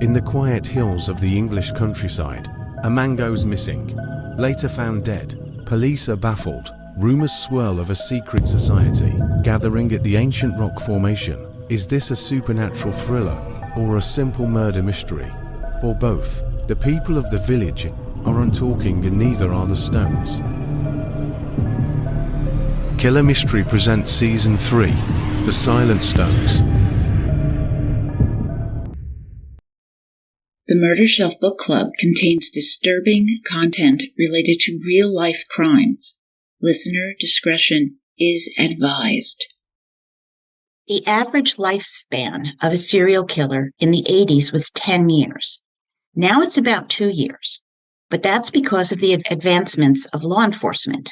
In the quiet hills of the English countryside, a man goes missing. Later found dead, police are baffled. Rumors swirl of a secret society gathering at the ancient rock formation. Is this a supernatural thriller or a simple murder mystery? Or both? The people of the village aren't talking and neither are the stones. Killer Mystery presents Season 3, The Silent Stones. The Murder Shelf Book Club contains disturbing content related to real-life crimes. Listener discretion is advised. The average lifespan of a serial killer in the 80s was 10 years. Now it's about 2 years, but that's because of the advancements of law enforcement.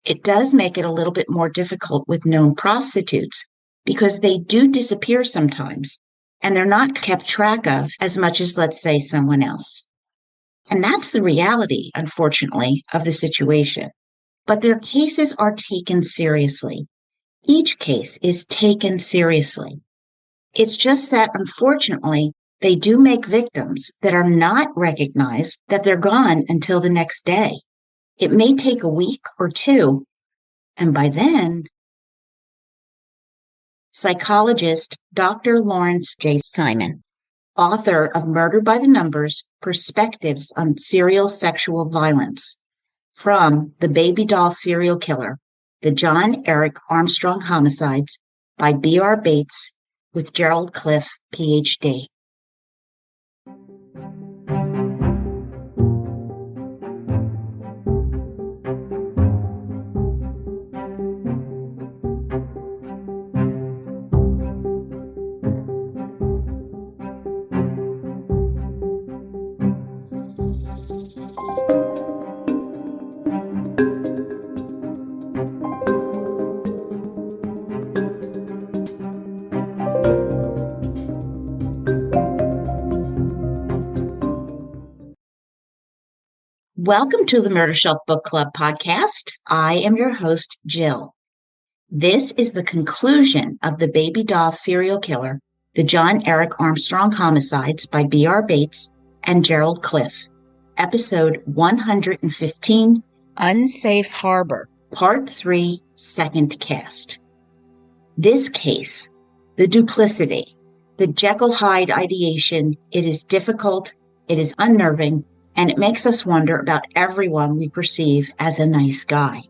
It does make it a little bit more difficult with known prostitutes because they do disappear sometimes, and they're not kept track of as much as, let's say, someone else. And that's the reality, unfortunately, of the situation. But their cases are taken seriously. Each case is taken seriously. It's just that, unfortunately, they do make victims that are not recognized that they're gone until the next day. It may take a week or two, and by then, psychologist Dr. Lawrence J. Simon, author of Murder by the Numbers, Perspectives on Serial Sexual Violence, from The Baby Doll Serial Killer, The John Eric Armstrong Homicides by B.R. Bates, with Gerald Cliff, Ph.D. Welcome to the Murder Shelf Book Club podcast. I am your host, Jill. This is the conclusion of The Baby Doll Serial Killer, The John Eric Armstrong Homicides by B.R. Bates and Gerald Cliff, episode 115, Unsafe Harbor, Part 3, 2ndCast. This case, the duplicity, the Jekyll-Hyde ideation, it is difficult, it is unnerving, and it makes us wonder about everyone we perceive as a nice guy.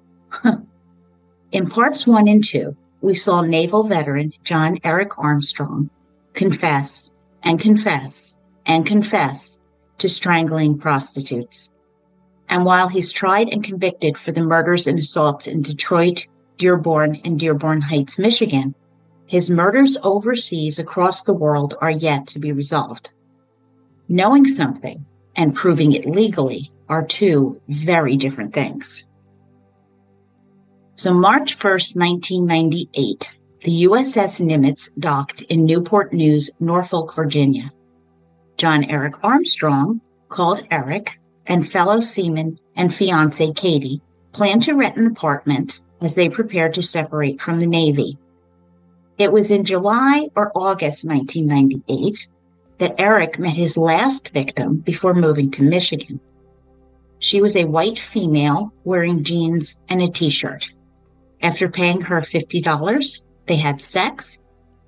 In parts 1 and 2, we saw naval veteran John Eric Armstrong confess and confess and confess to strangling prostitutes. And while he's tried and convicted for the murders and assaults in Detroit, Dearborn, and Dearborn Heights, Michigan, his murders overseas across the world are yet to be resolved. Knowing something and proving it legally are two very different things. So March 1st, 1998, the USS Nimitz docked in Newport News, Norfolk, Virginia. John Eric Armstrong, called Eric, and fellow seaman and fiancée Katie planned to rent an apartment as they prepared to separate from the Navy. It was in July or August 1998 that Eric met his last victim before moving to Michigan. She was a white female wearing jeans and a t-shirt. After paying her $50, they had sex,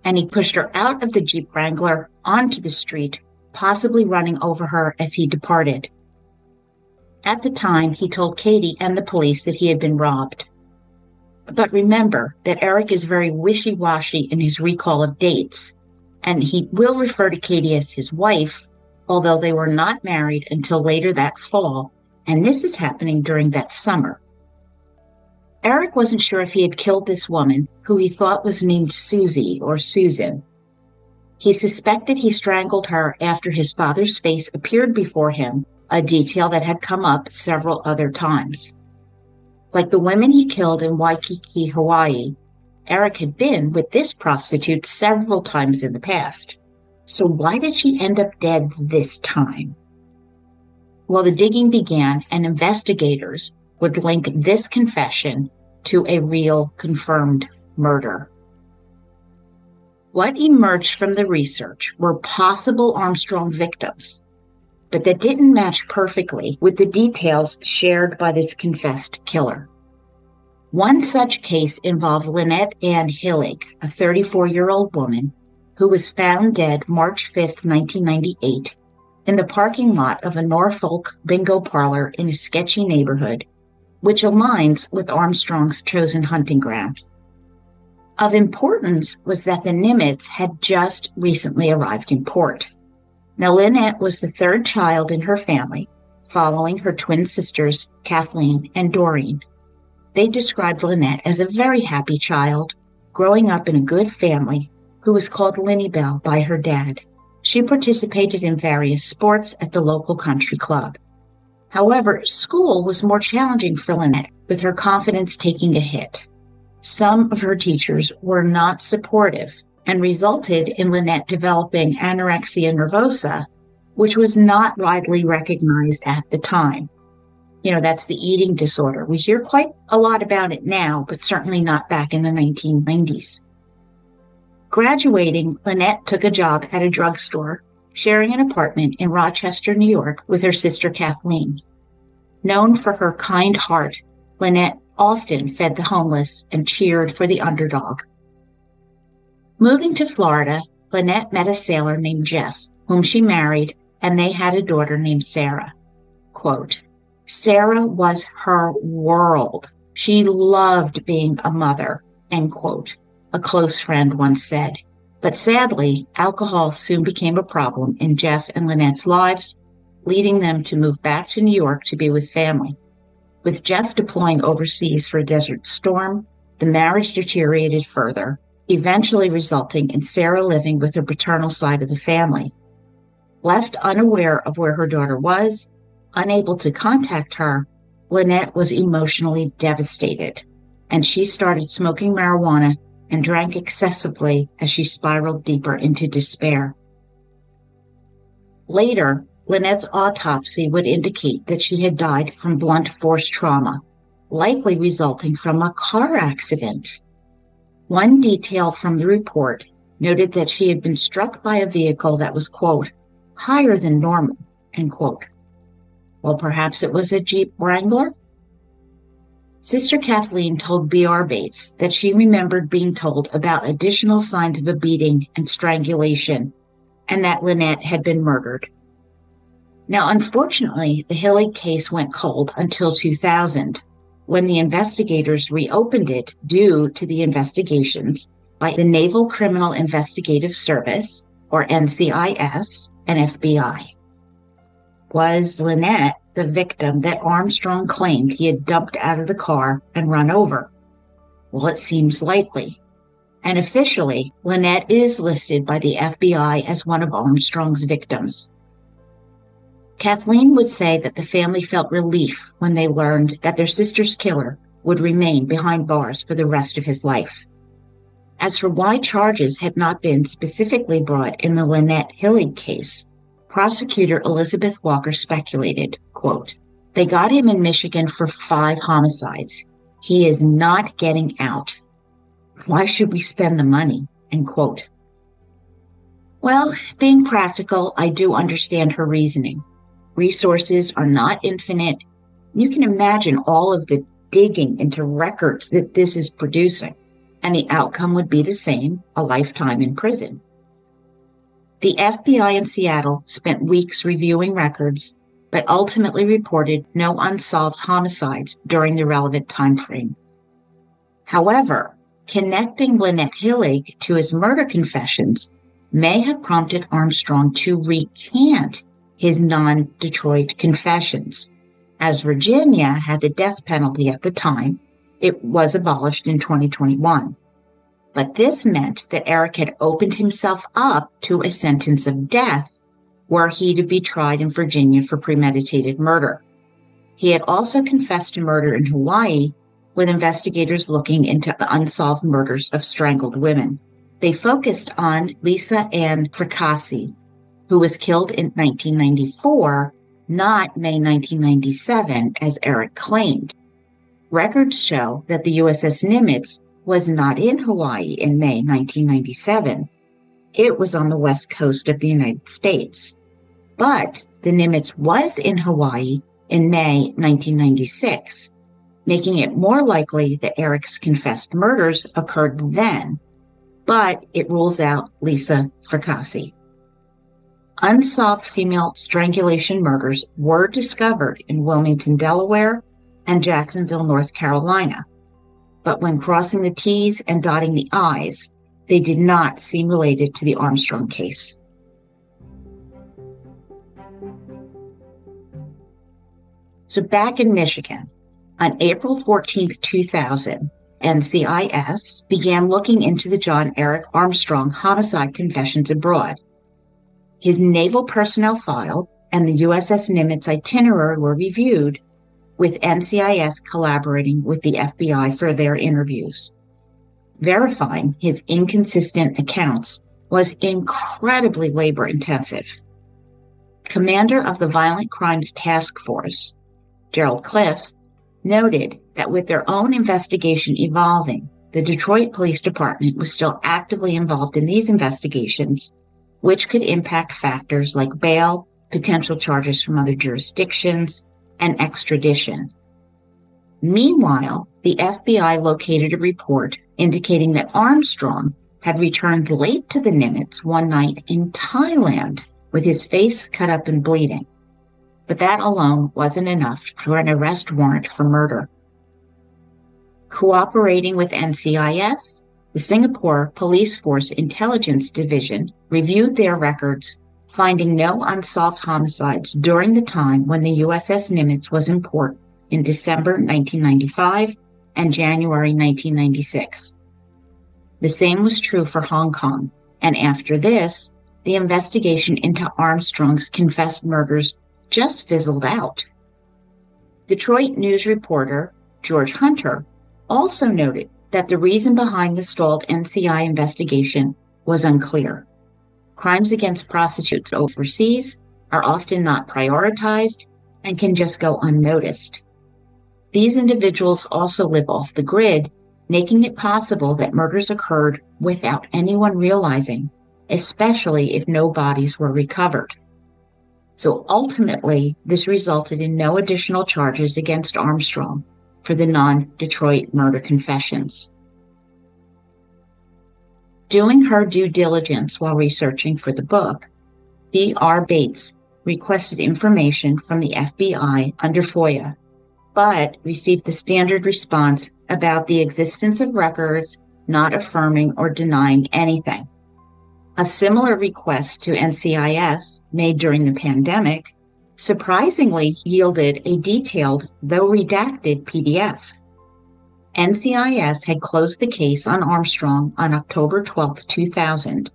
and he pushed her out of the Jeep Wrangler onto the street, possibly running over her as he departed. At the time, he told Katie and the police that he had been robbed. But remember that Eric is very wishy-washy in his recall of dates, and he will refer to Katie as his wife, although they were not married until later that fall, and this is happening during that summer. Eric wasn't sure if he had killed this woman, who he thought was named Susie or Susan. He suspected he strangled her after his father's face appeared before him, a detail that had come up several other times. Like the women he killed in Waikiki, Hawaii, Eric had been with this prostitute several times in the past. So why did she end up dead this time? Well, the digging began, and investigators would link this confession to a real confirmed murder. What emerged from the research were possible Armstrong victims, but that didn't match perfectly with the details shared by this confessed killer. One such case involved Lynette Ann Hillig, a 34-year-old woman who was found dead March 5, 1998, in the parking lot of a Norfolk bingo parlor in a sketchy neighborhood, which aligns with Armstrong's chosen hunting ground. Of importance was that the Nimitz had just recently arrived in port. Now, Lynette was the third child in her family, following her twin sisters, Kathleen and Doreen. They described Lynette as a very happy child, growing up in a good family, who was called Linny Bell by her dad. She participated in various sports at the local country club. However, school was more challenging for Lynette, with her confidence taking a hit. Some of her teachers were not supportive and resulted in Lynette developing anorexia nervosa, which was not widely recognized at the time. That's the eating disorder. We hear quite a lot about it now, but certainly not back in the 1990s. Graduating, Lynette took a job at a drugstore, sharing an apartment in Rochester, New York, with her sister Kathleen. Known for her kind heart, Lynette often fed the homeless and cheered for the underdog. Moving to Florida, Lynette met a sailor named Jeff, whom she married, and they had a daughter named Sarah. Quote, Sarah was her world. She loved being a mother, end quote, a close friend once said. But sadly, alcohol soon became a problem in Jeff and Lynette's lives, leading them to move back to New York to be with family. With Jeff deploying overseas for a desert storm, the marriage deteriorated further, eventually resulting in Sarah living with her paternal side of the family. Left unaware of where her daughter was, unable to contact her, Lynette was emotionally devastated, and she started smoking marijuana and drank excessively as she spiraled deeper into despair. Later, Lynette's autopsy would indicate that she had died from blunt force trauma, likely resulting from a car accident. One detail from the report noted that she had been struck by a vehicle that was, quote, higher than normal, end quote. Well, perhaps it was a Jeep Wrangler? Sister Kathleen told B.R. Bates that she remembered being told about additional signs of a beating and strangulation, and that Lynette had been murdered. Now, unfortunately, the Hillig case went cold until 2000, when the investigators reopened it due to the investigations by the Naval Criminal Investigative Service, or NCIS, and FBI. Was Lynette the victim that Armstrong claimed he had dumped out of the car and run over? Well, it seems likely. And officially, Lynette is listed by the FBI as one of Armstrong's victims. Kathleen would say that the family felt relief when they learned that their sister's killer would remain behind bars for the rest of his life. As for why charges had not been specifically brought in the Lynette Hillig case, prosecutor Elizabeth Walker speculated, quote, they got him in Michigan for 5 homicides. He is not getting out. Why should we spend the money? End quote. Well, being practical, I do understand her reasoning. Resources are not infinite. You can imagine all of the digging into records that this is producing, and the outcome would be the same, a lifetime in prison. The FBI in Seattle spent weeks reviewing records, but ultimately reported no unsolved homicides during the relevant time frame. However, connecting Lynette Hillig to his murder confessions may have prompted Armstrong to recant his non-Detroit confessions. As Virginia had the death penalty at the time, it was abolished in 2021. But this meant that Eric had opened himself up to a sentence of death were he to be tried in Virginia for premeditated murder. He had also confessed to murder in Hawaii, with investigators looking into the unsolved murders of strangled women. They focused on Lisa Ann Fracassi, who was killed in 1994, not May 1997, as Eric claimed. Records show that the USS Nimitz was not in Hawaii in May 1997, it was on the west coast of the United States. But the Nimitz was in Hawaii in May 1996, making it more likely that Eric's confessed murders occurred then, but it rules out Lisa Fracassi. Unsolved female strangulation murders were discovered in Wilmington, Delaware, and Jacksonville, North Carolina. But when crossing the T's and dotting the I's, they did not seem related to the Armstrong case. So back in Michigan, on April 14, 2000, NCIS began looking into the John Eric Armstrong homicide confessions abroad. His naval personnel file and the USS Nimitz itinerary were reviewed, with NCIS collaborating with the FBI for their interviews. Verifying his inconsistent accounts was incredibly labor-intensive. Commander of the Violent Crimes Task Force, Gerald Cliff, noted that with their own investigation evolving, the Detroit Police Department was still actively involved in these investigations, which could impact factors like bail, potential charges from other jurisdictions, and extradition. Meanwhile, the FBI located a report indicating that Armstrong had returned late to the Nimitz one night in Thailand with his face cut up and bleeding. But that alone wasn't enough for an arrest warrant for murder. Cooperating with NCIS, the Singapore Police Force Intelligence Division reviewed their records, finding no unsolved homicides during the time when the USS Nimitz was in port in December 1995 and January 1996. The same was true for Hong Kong, and after this, the investigation into Armstrong's confessed murders just fizzled out. Detroit News reporter George Hunter also noted that the reason behind the stalled NCI investigation was unclear. Crimes against prostitutes overseas are often not prioritized and can just go unnoticed. These individuals also live off the grid, making it possible that murders occurred without anyone realizing, especially if no bodies were recovered. So ultimately, this resulted in no additional charges against Armstrong for the non-Detroit murder confessions. Doing her due diligence while researching for the book, B.R. Bates requested information from the FBI under FOIA, but received the standard response about the existence of records, not affirming or denying anything. A similar request to NCIS made during the pandemic surprisingly yielded a detailed, though redacted, PDF. NCIS had closed the case on Armstrong on October 12, 2000,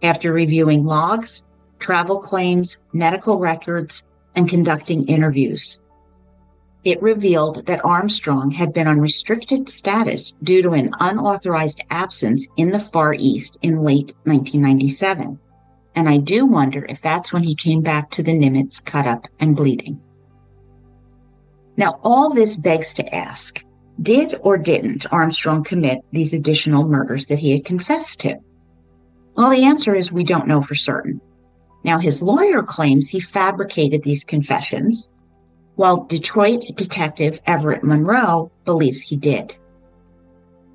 after reviewing logs, travel claims, medical records, and conducting interviews. It revealed that Armstrong had been on restricted status due to an unauthorized absence in the Far East in late 1997. And I do wonder if that's when he came back to the Nimitz cut up and bleeding. Now, all this begs to ask, did or didn't Armstrong commit these additional murders that he had confessed to? Well, the answer is we don't know for certain. Now, his lawyer claims he fabricated these confessions, while Detroit detective Everett Monroe believes he did.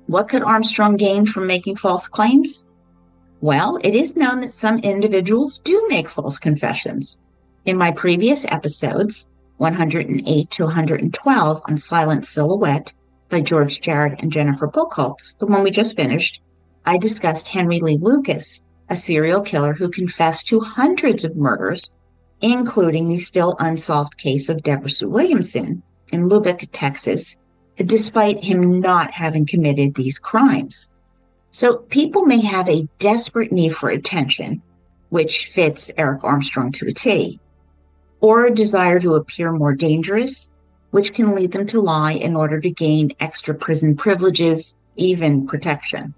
What could Armstrong gain from making false claims? Well, it is known that some individuals do make false confessions. In my previous episodes, 108 to 112 on Silent Silhouette by George Jarrett and Jennifer Buchholz, the one we just finished, I discussed Henry Lee Lucas, a serial killer who confessed to hundreds of murders, including the still unsolved case of Deborah Sue Williamson in Lubbock, Texas, despite him not having committed these crimes. So people may have a desperate need for attention, which fits Eric Armstrong to a T, or a desire to appear more dangerous, which can lead them to lie in order to gain extra prison privileges, even protection.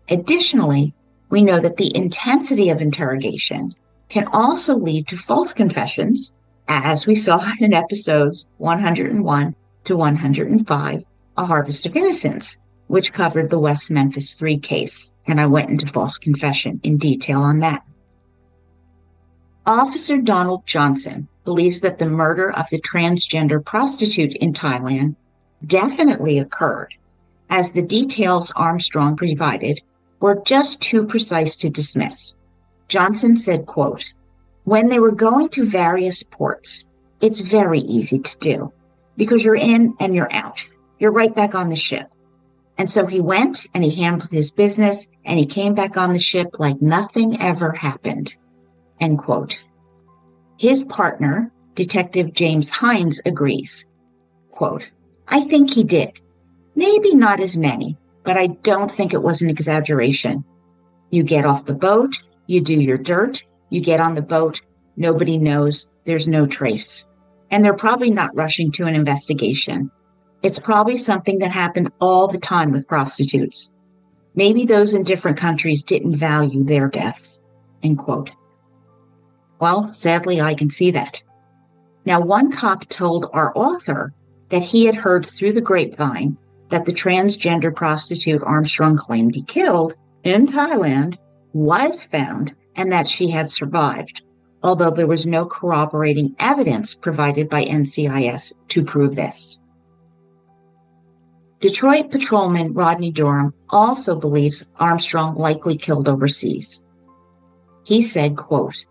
Additionally, we know that the intensity of interrogation can also lead to false confessions, as we saw in episodes 101 to 105, A Harvest of Innocence, which covered the West Memphis 3 case and I went into false confession in detail on that. Officer Donald Johnson believes that the murder of the transgender prostitute in Thailand definitely occurred, as the details Armstrong provided were just too precise to dismiss. Johnson said, quote, "When they were going to various ports, it's very easy to do because you're in and you're out. You're right back on the ship. And so he went and he handled his business and he came back on the ship like nothing ever happened." End quote. His partner, Detective James Hines, agrees. Quote, "I think he did. Maybe not as many, but I don't think it was an exaggeration. You get off the boat, you do your dirt, you get on the boat, nobody knows, there's no trace. And they're probably not rushing to an investigation. It's probably something that happened all the time with prostitutes. Maybe those in different countries didn't value their deaths." End quote. Well, sadly, I can see that. Now, one cop told our author that he had heard through the grapevine that the transgender prostitute Armstrong claimed he killed in Thailand was found and that she had survived, although there was no corroborating evidence provided by NCIS to prove this. Detroit patrolman Rodney Durham also believes Armstrong likely killed overseas. He said, quote,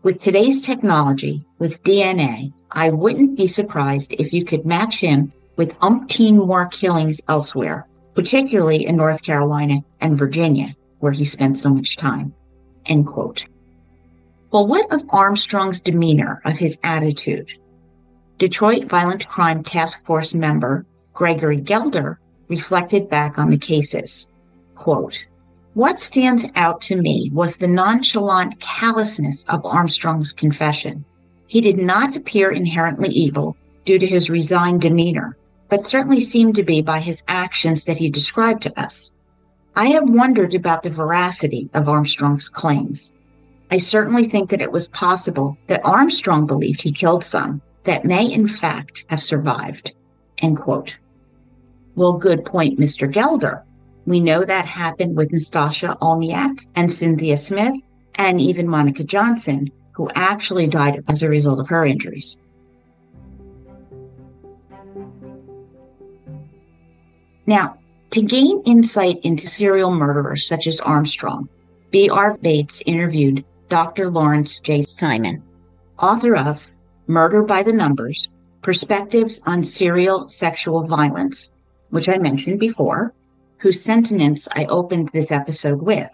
"With today's technology, with DNA, I wouldn't be surprised if you could match him with umpteen more killings elsewhere, particularly in North Carolina and Virginia, where he spent so much time." End quote. Well, what of Armstrong's demeanor, of his attitude? Detroit Violent Crime Task Force member Gregory Gelder reflected back on the cases. Quote, "What stands out to me was the nonchalant callousness of Armstrong's confession. He did not appear inherently evil due to his resigned demeanor, but certainly seemed to be by his actions that he described to us. I have wondered about the veracity of Armstrong's claims. I certainly think that it was possible that Armstrong believed he killed some that may in fact have survived." End quote. Well, good point, Mr. Gelder. We know that happened with Nastasia Olniak and Cynthia Smith, and even Monica Johnson, who actually died as a result of her injuries. Now, to gain insight into serial murderers such as Armstrong, B.R. Bates interviewed Dr. Lawrence J. Simon, author of Murder by the Numbers, Perspectives on Serial Sexual Violence, which I mentioned before, whose sentiments I opened this episode with.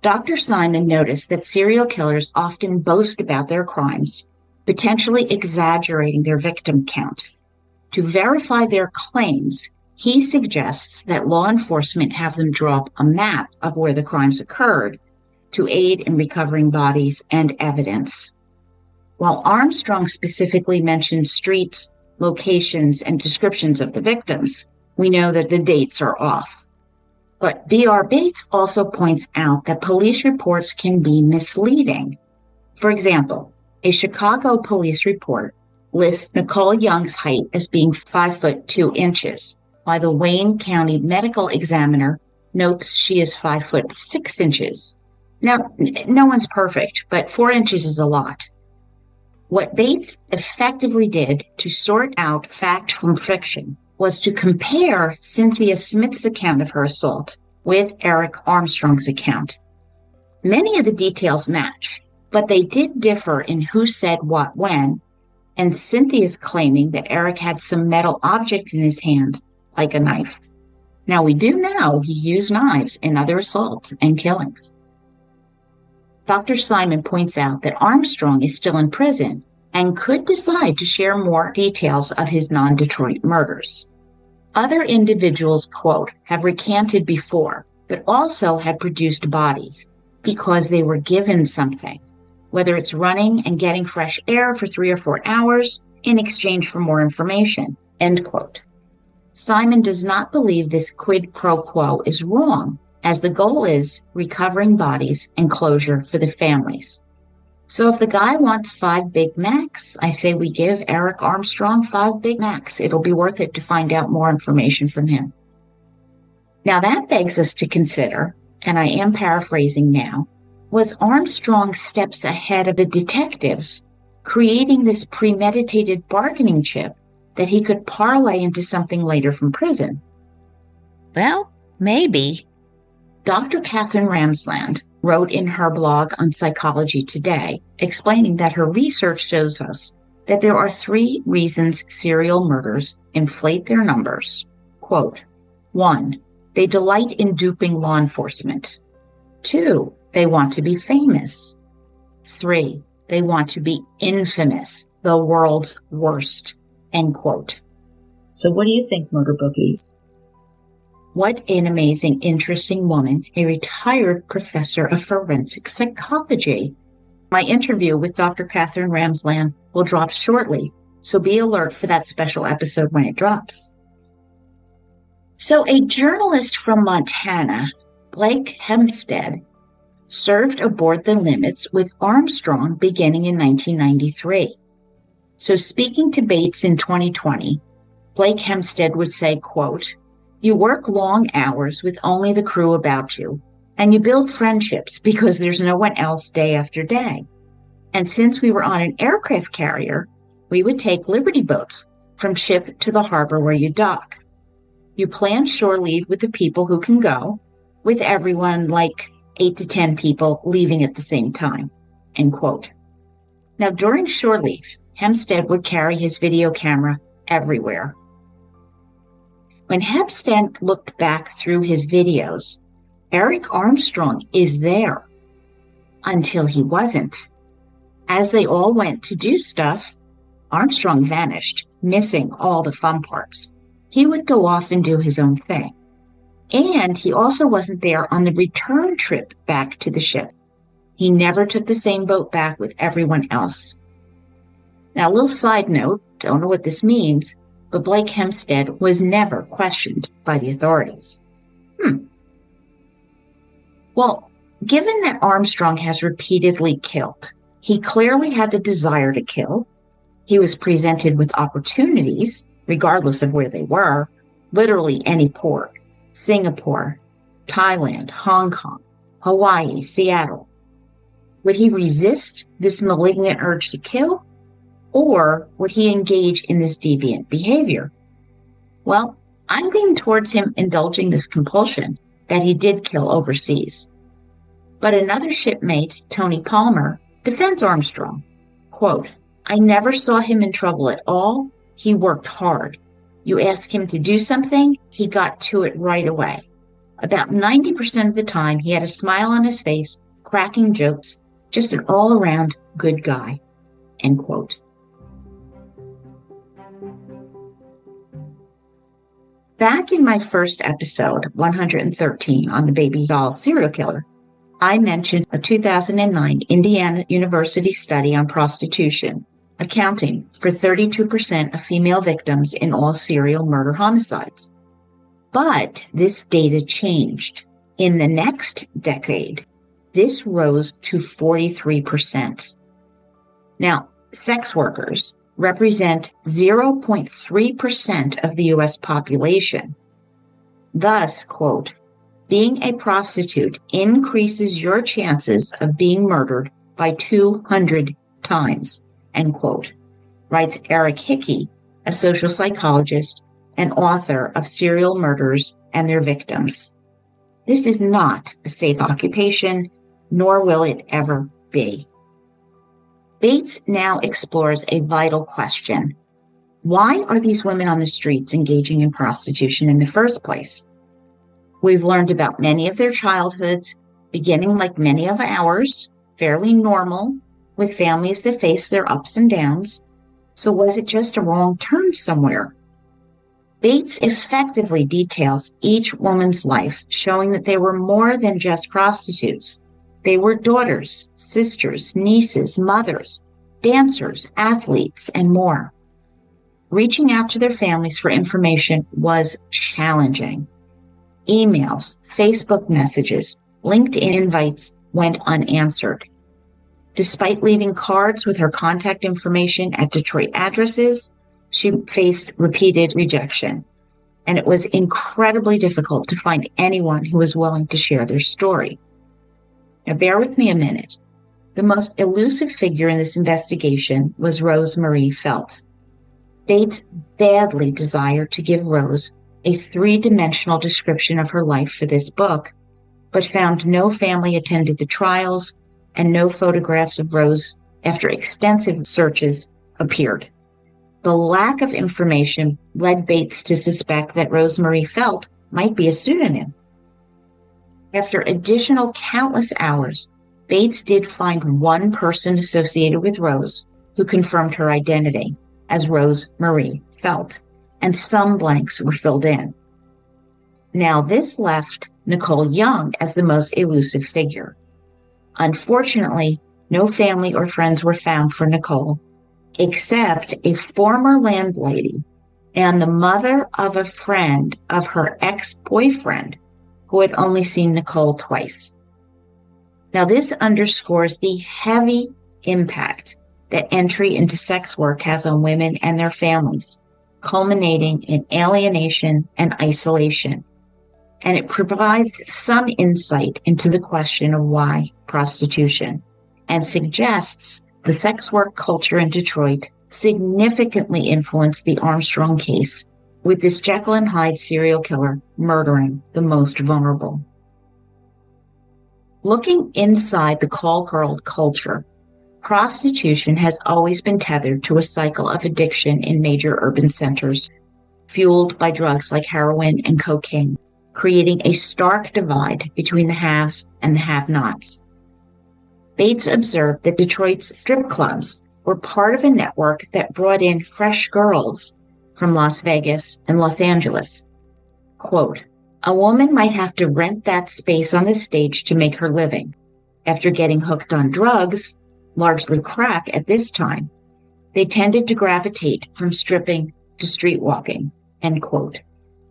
Dr. Simon noticed that serial killers often boast about their crimes, potentially exaggerating their victim count. To verify their claims, he suggests that law enforcement have them draw up a map of where the crimes occurred to aid in recovering bodies and evidence. While Armstrong specifically mentioned streets, locations, and descriptions of the victims, we know that the dates are off. But B.R. Bates also points out that police reports can be misleading. For example, a Chicago police report lists Nicole Young's height as being 5'2", while the Wayne County Medical Examiner notes she is 5'6". Now, no one's perfect, but 4 inches is a lot. What Bates effectively did to sort out fact from fiction was to compare Cynthia Smith's account of her assault with Eric Armstrong's account. Many of the details match, but they did differ in who said what when, and Cynthia's claiming that Eric had some metal object in his hand, like a knife. Now, we do know he used knives in other assaults and killings. Dr. Simon points out that Armstrong is still in prison and could decide to share more details of his non-Detroit murders. Other individuals, quote, have recanted before, but also had produced bodies because they were given something, whether it's running and getting fresh air for 3 or 4 hours in exchange for more information, end quote. Simon does not believe this quid pro quo is wrong, as the goal is recovering bodies and closure for the families. So if the guy wants 5 Big Macs, I say we give Eric Armstrong 5 Big Macs. It'll be worth it to find out more information from him. Now that begs us to consider, and I am paraphrasing now, was Armstrong steps ahead of the detectives, creating this premeditated bargaining chip that he could parlay into something later from prison. Well, maybe. Dr. Catherine Ramsland wrote in her blog on Psychology Today, explaining that her research shows us that there are 3 reasons serial murders inflate their numbers. Quote, 1, they delight in duping law enforcement. 2, they want to be famous. 3, they want to be infamous, the world's worst. End quote. So what do you think, murder bookies? What an amazing, interesting woman, a retired professor of forensic psychology. My interview with Dr. Catherine Ramsland will drop shortly, so be alert for that special episode when it drops. So a journalist from Montana, Blake Hempstead, served aboard the Limits with Armstrong beginning in 1993. So speaking to Bates in 2020, Blake Hempstead would say, quote, you work long hours with only the crew about you, and you build friendships because there's no one else day after day. And since we were on an aircraft carrier, we would take Liberty boats from ship to the harbor where you dock. You plan shore leave with the people who can go, with everyone like 8 to 10 people leaving at the same time, end quote. Now, during shore leave, Hempstead would carry his video camera everywhere. When Hempstead looked back through his videos, Eric Armstrong is there until he wasn't. As they all went to do stuff, Armstrong vanished, missing all the fun parts. He would go off and do his own thing. And he also wasn't there on the return trip back to the ship. He never took the same boat back with everyone else. Now, a little side note, don't know what this means, but Blake Hempstead was never questioned by the authorities. Well, given that Armstrong has repeatedly killed, he clearly had the desire to kill. He was presented with opportunities, regardless of where they were, literally any port, Singapore, Thailand, Hong Kong, Hawaii, Seattle. Would he resist this malignant urge to kill? Or would he engage in this deviant behavior? Well, I lean towards him indulging this compulsion that he did kill overseas. But another shipmate, Tony Palmer, defends Armstrong. Quote, I never saw him in trouble at all. He worked hard. You ask him to do something, he got to it right away. About 90% of the time, he had a smile on his face, cracking jokes, just an all-around good guy. End quote. Back in my first episode, 113, on the baby doll serial killer, I mentioned a 2009 Indiana University study on prostitution, accounting for 32% of female victims in all serial murder homicides. But this data changed. In the next decade, this rose to 43%. Now, sex workers represent 0.3% of the U.S. population. Thus, quote, being a prostitute increases your chances of being murdered by 200 times, end quote, writes Eric Hickey, a social psychologist and author of Serial Murders and Their Victims. This is not a safe occupation, nor will it ever be. Bates now explores a vital question. Why are these women on the streets engaging in prostitution in the first place? We've learned about many of their childhoods, beginning like many of ours, fairly normal, with families that face their ups and downs. So was it just a wrong turn somewhere? Bates effectively details each woman's life, showing that they were more than just prostitutes. They were daughters, sisters, nieces, mothers, dancers, athletes, and more. Reaching out to their families for information was challenging. Emails, Facebook messages, LinkedIn invites went unanswered. Despite leaving cards with her contact information at Detroit addresses, she faced repeated rejection. and it was incredibly difficult to find anyone who was willing to share their story. Now, bear with me a minute. The most elusive figure in this investigation was Rose Marie Felt. Bates badly desired to give Rose a three-dimensional description of her life for this book, but found no family attended the trials and no photographs of Rose, after extensive searches, appeared. The lack of information led Bates to suspect that Rose Marie Felt might be a pseudonym. After additional countless hours, Bates did find one person associated with Rose who confirmed her identity as Rose Marie Felt, and some blanks were filled in. Now, this left Nicole Young as the most elusive figure. Unfortunately, no family or friends were found for Nicole, except a former landlady and the mother of a friend of her ex-boyfriend who had only seen Nicole twice. Now, this underscores the heavy impact that entry into sex work has on women and their families, culminating in alienation and isolation. And it provides some insight into the question of why prostitution, and suggests the sex work culture in Detroit significantly influenced the Armstrong case, with this Jekyll and Hyde serial killer murdering the most vulnerable. Looking inside the call girl culture, prostitution has always been tethered to a cycle of addiction in major urban centers, fueled by drugs like heroin and cocaine, creating a stark divide between the haves and the have-nots. Bates observed that Detroit's strip clubs were part of a network that brought in fresh girls from Las Vegas and Los Angeles. Quote, "A woman might have to rent that space on the stage to make her living. After getting hooked on drugs, largely crack at this time, they tended to gravitate from stripping to street walking," end quote,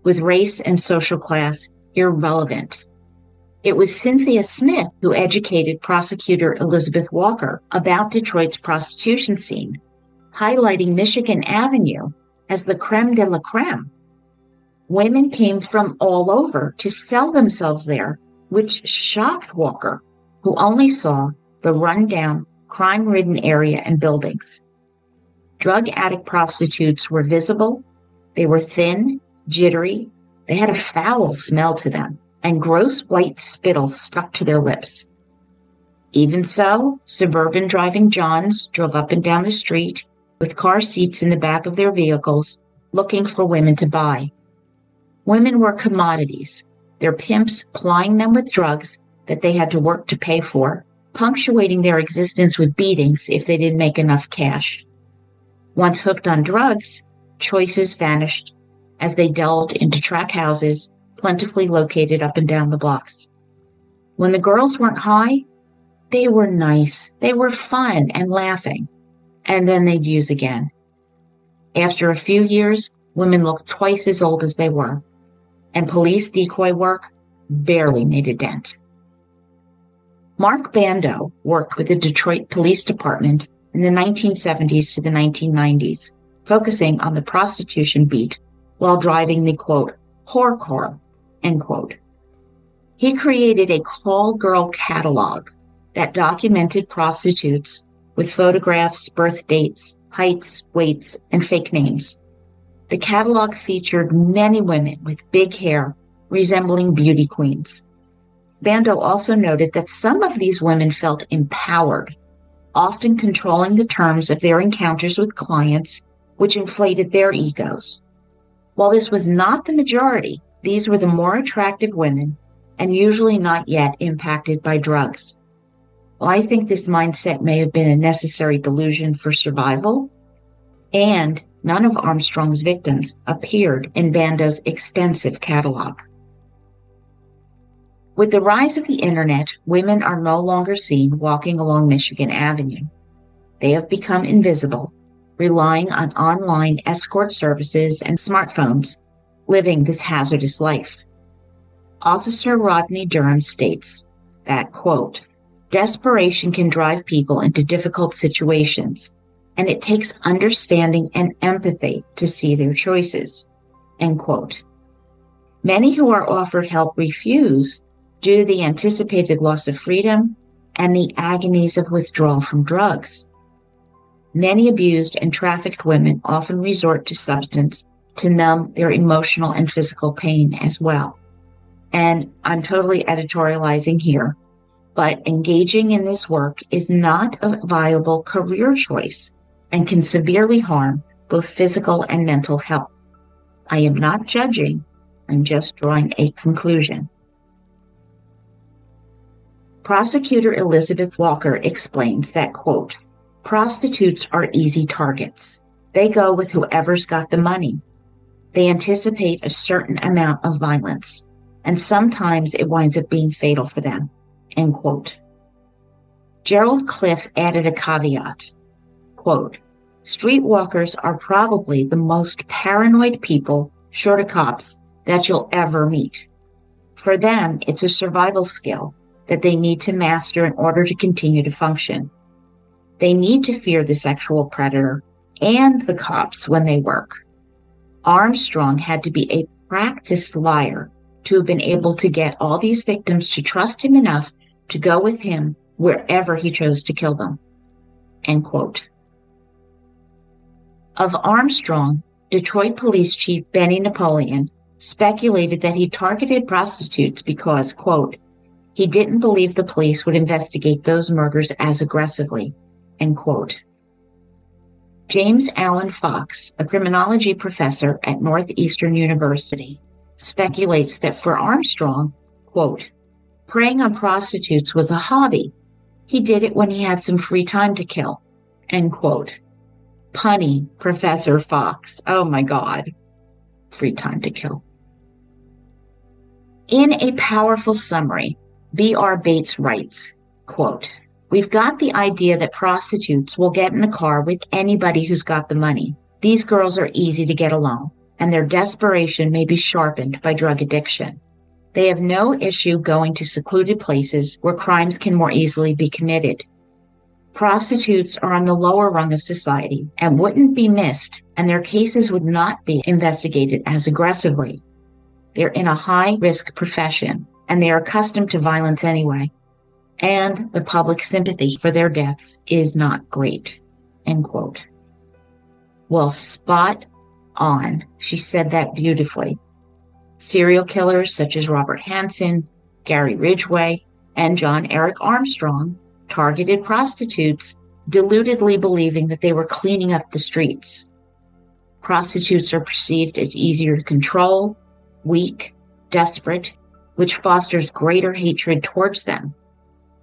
with race and social class irrelevant. It was Cynthia Smith who educated prosecutor Elizabeth Walker about Detroit's prostitution scene, highlighting Michigan Avenue as the creme de la creme. Women came from all over to sell themselves there, which shocked Walker, who only saw the rundown, crime-ridden area and buildings. Drug addict prostitutes were visible, they were thin, jittery, they had a foul smell to them, and gross white spittle stuck to their lips. Even so, suburban driving Johns drove up and down the street with car seats in the back of their vehicles, looking for women to buy. Women were commodities, their pimps plying them with drugs that they had to work to pay for, punctuating their existence with beatings if they didn't make enough cash. Once hooked on drugs, choices vanished as they delved into track houses plentifully located up and down the blocks. When the girls weren't high, they were nice, they were fun and laughing, and then they'd use again. After a few years, women looked twice as old as they were, and police decoy work barely made a dent. Mark Bando worked with the Detroit Police Department in the 1970s to the 1990s, focusing on the prostitution beat while driving the, quote, whorecore, end quote. He created a call girl catalog that documented prostitutes with photographs, birth dates, heights, weights, and fake names. The catalog featured many women with big hair resembling beauty queens. Bando also noted that some of these women felt empowered, often controlling the terms of their encounters with clients, which inflated their egos. While this was not the majority, these were the more attractive women and usually not yet impacted by drugs. Well, I think this mindset may have been a necessary delusion for survival, and none of Armstrong's victims appeared in Bando's extensive catalog. With the rise of the internet, women are no longer seen walking along Michigan Avenue. They have become invisible, relying on online escort services and smartphones, living this hazardous life. Officer Rodney Durham states that, quote, "Desperation can drive people into difficult situations, and it takes understanding and empathy to see their choices," end quote. Many who are offered help refuse due to the anticipated loss of freedom and the agonies of withdrawal from drugs. Many abused and trafficked women often resort to substance to numb their emotional and physical pain as well. And I'm totally editorializing here, but engaging in this work is not a viable career choice and can severely harm both physical and mental health. I am not judging, I'm just drawing a conclusion. Prosecutor Elizabeth Walker explains that, quote, prostitutes are easy targets. They go with whoever's got the money. They anticipate a certain amount of violence, and sometimes it winds up being fatal for them, end quote. Gerald Cliff added a caveat, quote, streetwalkers are probably the most paranoid people, short of cops, that you'll ever meet. For them, it's a survival skill that they need to master in order to continue to function. They need to fear the sexual predator and the cops when they work. Armstrong had to be a practiced liar to have been able to get all these victims to trust him enough to go with him wherever he chose to kill them, end quote. Of Armstrong, Detroit Police Chief Benny Napoleon speculated that he targeted prostitutes because, quote, he didn't believe the police would investigate those murders as aggressively, end quote. James Allen Fox, a criminology professor at Northeastern University, speculates that for Armstrong, quote, preying on prostitutes was a hobby. He did it when he had some free time to kill, end quote. Punny Professor Fox. Oh my God. Free time to kill. In a powerful summary, B.R. Bates writes, quote, we've got the idea that prostitutes will get in a car with anybody who's got the money. These girls are easy to get along, and their desperation may be sharpened by drug addiction. They have no issue going to secluded places where crimes can more easily be committed. Prostitutes are on the lower rung of society and wouldn't be missed, and their cases would not be investigated as aggressively. They're in a high-risk profession, and they are accustomed to violence anyway. And the public sympathy for their deaths is not great, end quote. Well, spot on. She said that beautifully. Serial killers such as Robert Hansen, Gary Ridgway, and John Eric Armstrong targeted prostitutes, deludedly believing that they were cleaning up the streets. Prostitutes are perceived as easier to control, weak, desperate, which fosters greater hatred towards them.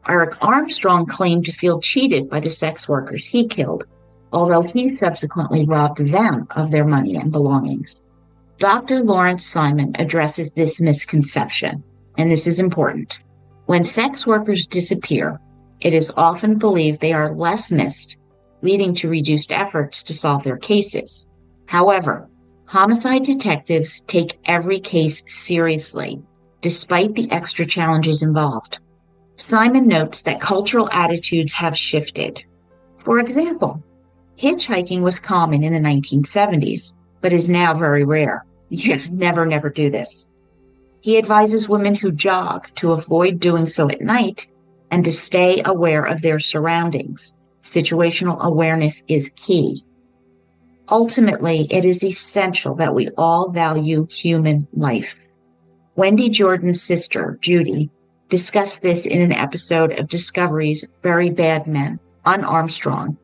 Eric Armstrong claimed to feel cheated by the sex workers he killed, although he subsequently robbed them of their money and belongings. Dr. Lawrence Simon addresses this misconception, and this is important. When sex workers disappear, it is often believed they are less missed, leading to reduced efforts to solve their cases. However, homicide detectives take every case seriously, despite the extra challenges involved. Simon notes that cultural attitudes have shifted. For example, hitchhiking was common in the 1970s, but is now very rare. Yeah, never do this. He advises women who jog to avoid doing so at night and to stay aware of their surroundings. Situational awareness is key. Ultimately, it is essential that we all value human life. Wendy Jordan's sister, Judy, discussed this in an episode of Discovery's Very Bad Men on Armstrong.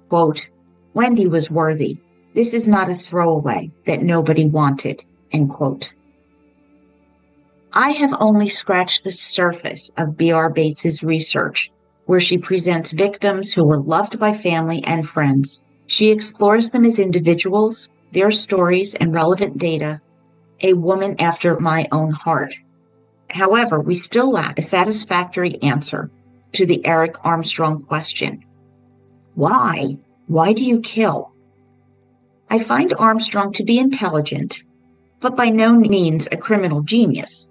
Quote, Wendy was worthy. This is not a throwaway that nobody wanted, end quote. I have only scratched the surface of B.R. Bates's research, where she presents victims who were loved by family and friends. She explores them as individuals, their stories and relevant data, a woman after my own heart. However, we still lack a satisfactory answer to the Eric Armstrong question. Why? Why do you kill? I find Armstrong to be intelligent, but by no means a criminal genius.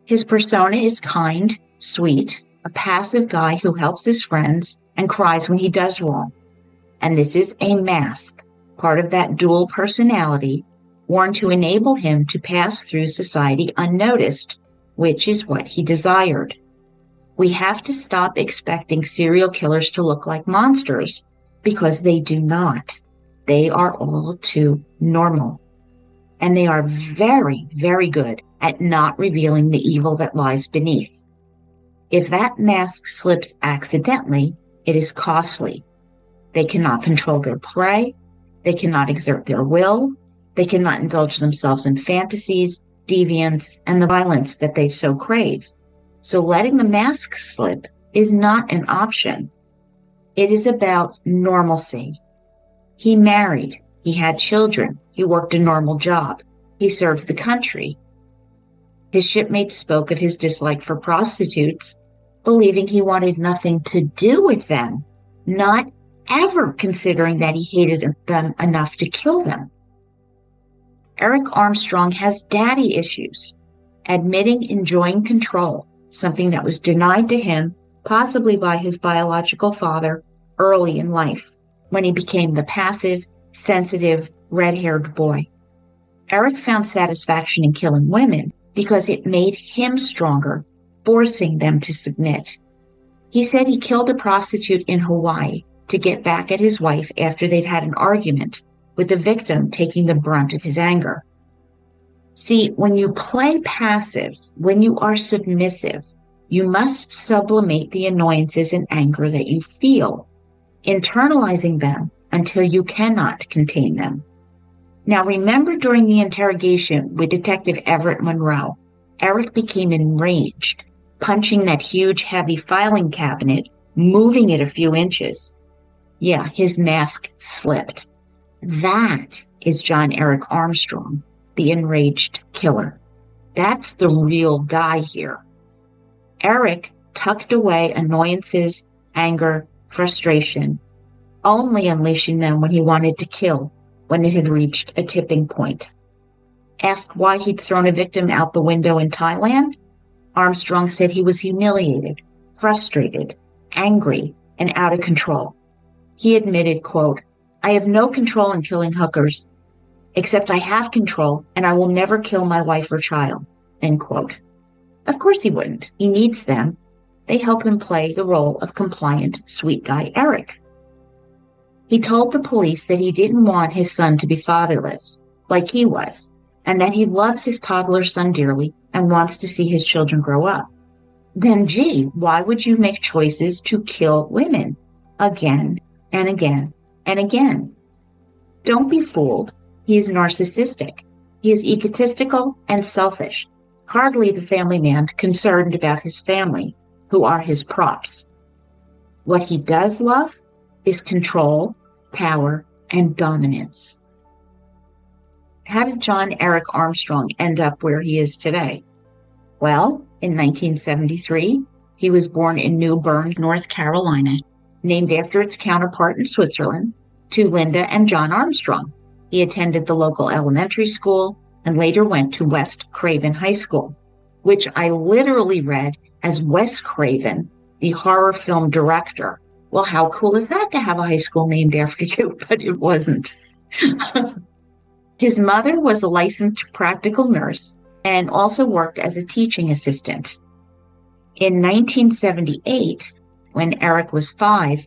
His persona is kind, sweet, a passive guy who helps his friends and cries when he does wrong. And this is a mask, part of that dual personality worn to enable him to pass through society unnoticed, which is what he desired. We have to stop expecting serial killers to look like monsters, because they do not. They are all too normal. And they are very, very good at not revealing the evil that lies beneath. If that mask slips accidentally, it is costly. They cannot control their prey. They cannot exert their will. They cannot indulge themselves in fantasies, deviance, and the violence that they so crave. So letting the mask slip is not an option. It is about normalcy. He married. He had children. He worked a normal job. He served the country. His shipmates spoke of his dislike for prostitutes, believing he wanted nothing to do with them, not ever considering that he hated them enough to kill them. Eric Armstrong has daddy issues, admitting enjoying control, something that was denied to him, possibly by his biological father, early in life, when he became the passive, sensitive, red-haired boy. Eric found satisfaction in killing women because it made him stronger, forcing them to submit. He said he killed a prostitute in Hawaii to get back at his wife after they'd had an argument, with the victim taking the brunt of his anger. See, when you play passive, when you are submissive, you must sublimate the annoyances and anger that you feel, internalizing them until you cannot contain them. Now, remember during the interrogation with Detective Everett Monroe, Eric became enraged, punching that huge, heavy filing cabinet, moving it a few inches. Yeah, his mask slipped. That is John Eric Armstrong, the enraged killer. That's the real guy here. Eric tucked away annoyances, anger, frustration, only unleashing them when he wanted to kill, when it had reached a tipping point. Asked why he'd thrown a victim out the window in Thailand, Armstrong said he was humiliated, frustrated, angry, and out of control. He admitted, quote, "I have no control in killing hookers, except I have control and I will never kill my wife or child," end quote. Of course he wouldn't. He needs them. They help him play the role of compliant, sweet guy Eric. He told the police that he didn't want his son to be fatherless, like he was, and that he loves his toddler son dearly and wants to see his children grow up. Then, gee, why would you make choices to kill women again and again and again? Don't be fooled. He is narcissistic. He is egotistical and selfish, hardly the family man concerned about his family, who are his props. What he does love is control, power, and dominance. How did John Eric Armstrong end up where he is today? Well, in 1973, he was born in New Bern, North Carolina, named after its counterpart in Switzerland, to Linda and John Armstrong. He attended the local elementary school and later went to West Craven High School, which I literally read as Wes Craven, the horror film director. Well, how cool is that to have a high school named after you? But it wasn't. His mother was a licensed practical nurse and also worked as a teaching assistant. In 1978, when Eric was 5,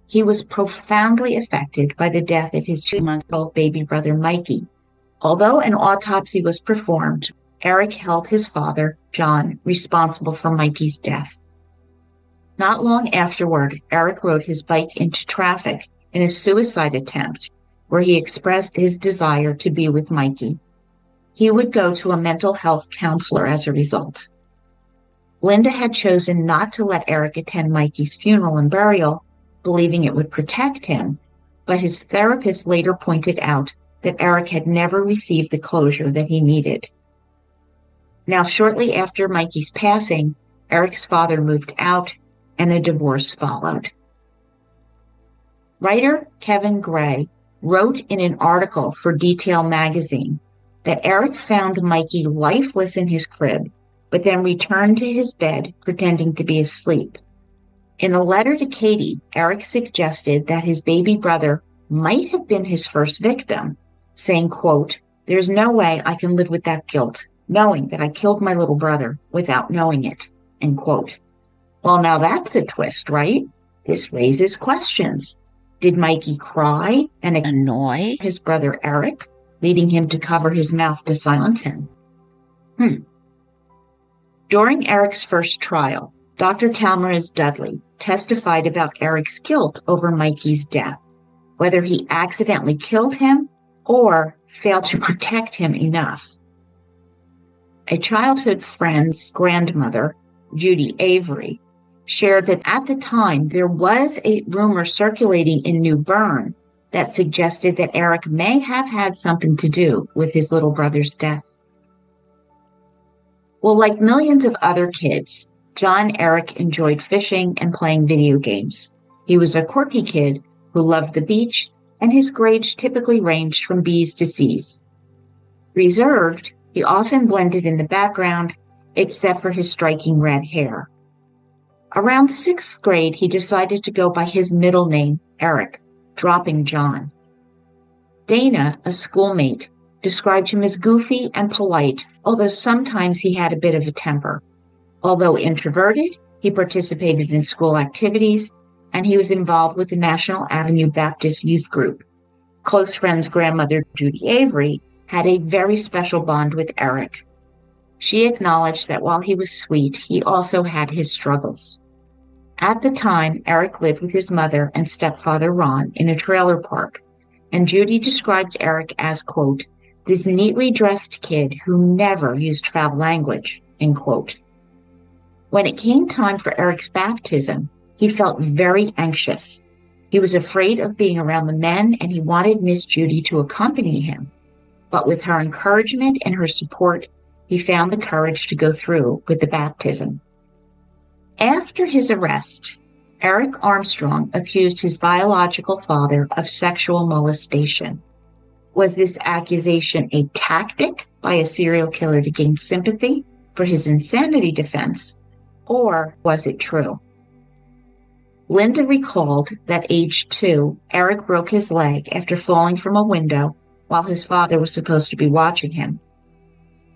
he was profoundly affected by the death of his 2-month-old baby brother, Mikey. Although an autopsy was performed, Eric held his father, John, responsible for Mikey's death. Not long afterward, Eric rode his bike into traffic in a suicide attempt where he expressed his desire to be with Mikey. He would go to a mental health counselor as a result. Linda had chosen not to let Eric attend Mikey's funeral and burial, believing it would protect him, but his therapist later pointed out that Eric had never received the closure that he needed. Now, shortly after Mikey's passing, Eric's father moved out and a divorce followed. Writer Kevin Gray wrote in an article for Detail magazine that Eric found Mikey lifeless in his crib, but then returned to his bed pretending to be asleep. In a letter to Katie, Eric suggested that his baby brother might have been his first victim, saying, quote, There's no way I can live with that guilt, knowing that I killed my little brother without knowing it, end quote. Well, now that's a twist, right? This raises questions. Did Mikey cry and Annoy his brother Eric, leading him to cover his mouth to silence him? During Eric's first trial, Dr. Calmaris Dudley testified about Eric's guilt over Mikey's death, whether he accidentally killed him or failed to protect him enough. A childhood friend's grandmother, Judy Avery, shared that at the time there was a rumor circulating in New Bern that suggested that Eric may have had something to do with his little brother's death. Well, like millions of other kids, John Eric enjoyed fishing and playing video games. He was a quirky kid who loved the beach, and his grades typically ranged from B's to C's. Reserved, he often blended in the background, except for his striking red hair. Around 6th grade, he decided to go by his middle name, Eric, dropping John. Dana, a schoolmate, described him as goofy and polite, although sometimes he had a bit of a temper. Although introverted, he participated in school activities, and he was involved with the National Avenue Baptist Youth Group. Close friend's grandmother, Judy Avery, had a very special bond with Eric. She acknowledged that while he was sweet, he also had his struggles. At the time, Eric lived with his mother and stepfather Ron in a trailer park, and Judy described Eric as, quote, this neatly dressed kid who never used foul language, end quote. When it came time for Eric's baptism, he felt very anxious. He was afraid of being around the men, and he wanted Miss Judy to accompany him. But with her encouragement and her support, he found the courage to go through with the baptism. After his arrest, Eric Armstrong accused his biological father of sexual molestation. Was this accusation a tactic by a serial killer to gain sympathy for his insanity defense, or was it true? Linda recalled that age 2, Eric broke his leg after falling from a window while his father was supposed to be watching him.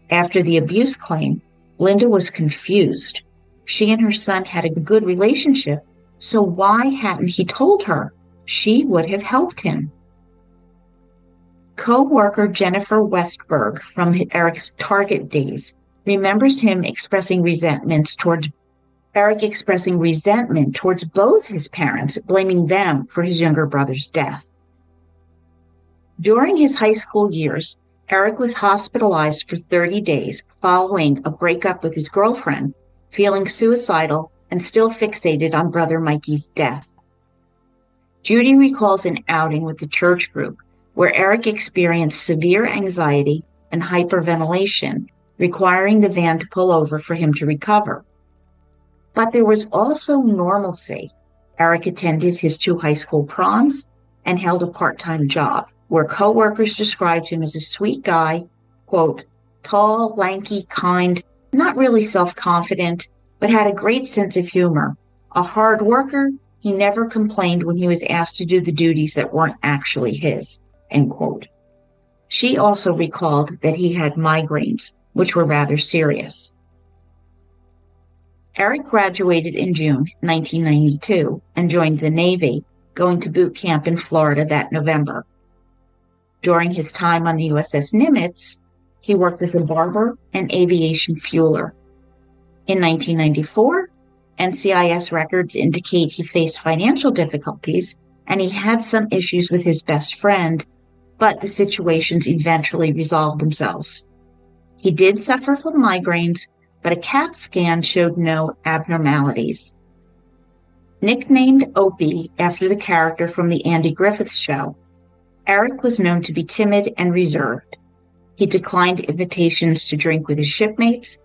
After the abuse claim, Linda was confused. She and her son had a good relationship, so why hadn't he told her? She would have helped him. Co-worker Jennifer Westberg from Eric's Target days remembers Eric expressing resentment towards both his parents, blaming them for his younger brother's death. During his high school years, Eric was hospitalized for 30 days following a breakup with his girlfriend, feeling suicidal and still fixated on brother Mikey's death. Judy recalls an outing with the church group where Eric experienced severe anxiety and hyperventilation, requiring the van to pull over for him to recover. But there was also normalcy. Eric attended his 2 high school proms and held a part-time job, where co-workers described him as a sweet guy, quote, tall, lanky, kind, not really self-confident, but had a great sense of humor. A hard worker, he never complained when he was asked to do the duties that weren't actually his, end quote. She also recalled that he had migraines, which were rather serious. Eric graduated in June 1992 and joined the Navy, going to boot camp in Florida that November. During his time on the USS Nimitz, he worked as a barber and aviation fueler. In 1994, NCIS records indicate he faced financial difficulties and he had some issues with his best friend, but the situations eventually resolved themselves. He did suffer from migraines, but a CAT scan showed no abnormalities. Nicknamed Opie after the character from the Andy Griffith Show, Eric was known to be timid and reserved. He declined invitations to drink with his shipmates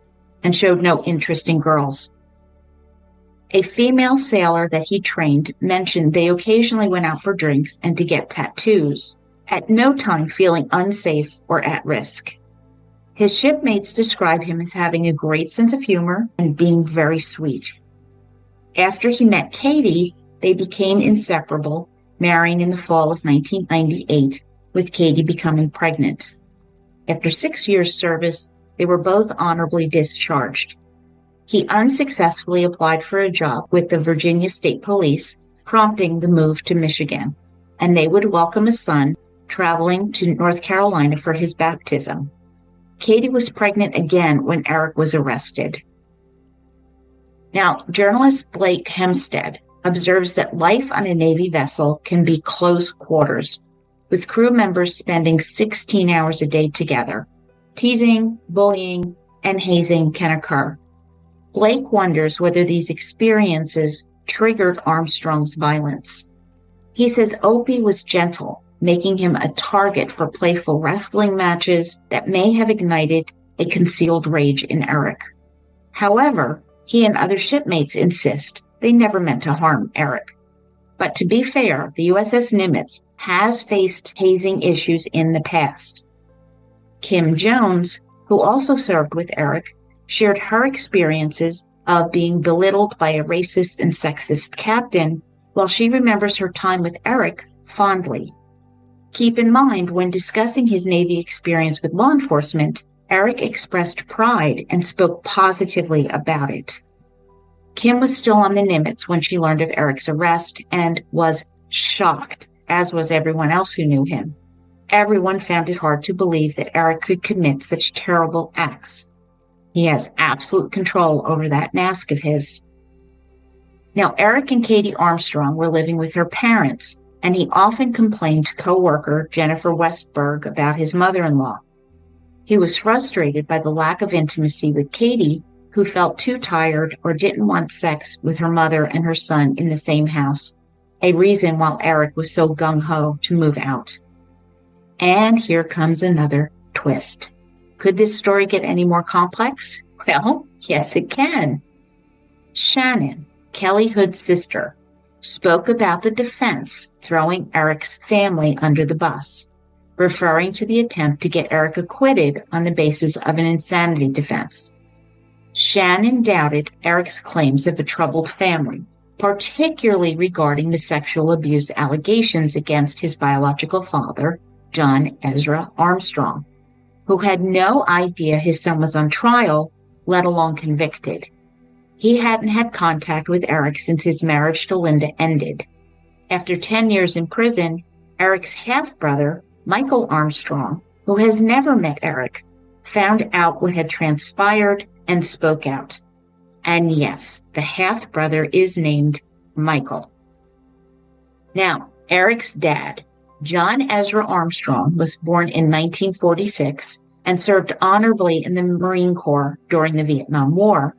and showed no interest in girls. A female sailor that he trained mentioned they occasionally went out for drinks and to get tattoos, at no time feeling unsafe or at risk. His shipmates describe him as having a great sense of humor and being very sweet. After he met Katie, they became inseparable, marrying in the fall of 1998, with Katie becoming pregnant. After 6 years' service, they were both honorably discharged. He unsuccessfully applied for a job with the Virginia State Police, prompting the move to Michigan, and they would welcome a son traveling to North Carolina for his baptism. Katie was pregnant again when Eric was arrested. Now, journalist Blake Hempstead observes that life on a Navy vessel can be close quarters, with crew members spending 16 hours a day together. Teasing, bullying, and hazing can occur. Blake wonders whether these experiences triggered Armstrong's violence. He says Opie was gentle, making him a target for playful wrestling matches that may have ignited a concealed rage in Eric. However, he and other shipmates insist they never meant to harm Eric. But to be fair, the USS Nimitz has faced hazing issues in the past. Kim Jones, who also served with Eric, shared her experiences of being belittled by a racist and sexist captain, while she remembers her time with Eric fondly. Keep in mind, when discussing his Navy experience with law enforcement, Eric expressed pride and spoke positively about it. Kim was still on the Nimitz when she learned of Eric's arrest and was shocked, as was everyone else who knew him. Everyone found it hard to believe that Eric could commit such terrible acts. He has absolute control over that mask of his. Now, Eric and Katie Armstrong were living with her parents, and he often complained to co-worker Jennifer Westberg about his mother-in-law. He was frustrated by the lack of intimacy with Katie, who felt too tired or didn't want sex with her mother and her son in the same house, a reason why Eric was so gung-ho to move out. And here comes another twist. Could this story get any more complex? Well, yes, it can. Shannon, Kelly Hood's sister, spoke about the defense throwing Eric's family under the bus, referring to the attempt to get Eric acquitted on the basis of an insanity defense. Shannon doubted Eric's claims of a troubled family, particularly regarding the sexual abuse allegations against his biological father, John Ezra Armstrong, who had no idea his son was on trial, let alone convicted. He hadn't had contact with Eric since his marriage to Linda ended. After 10 years in prison, Eric's half-brother, Michael Armstrong, who has never met Eric, found out what had transpired and spoke out. And yes, the half-brother is named Michael. Now, Eric's dad, John Ezra Armstrong, was born in 1946 and served honorably in the Marine Corps during the Vietnam War,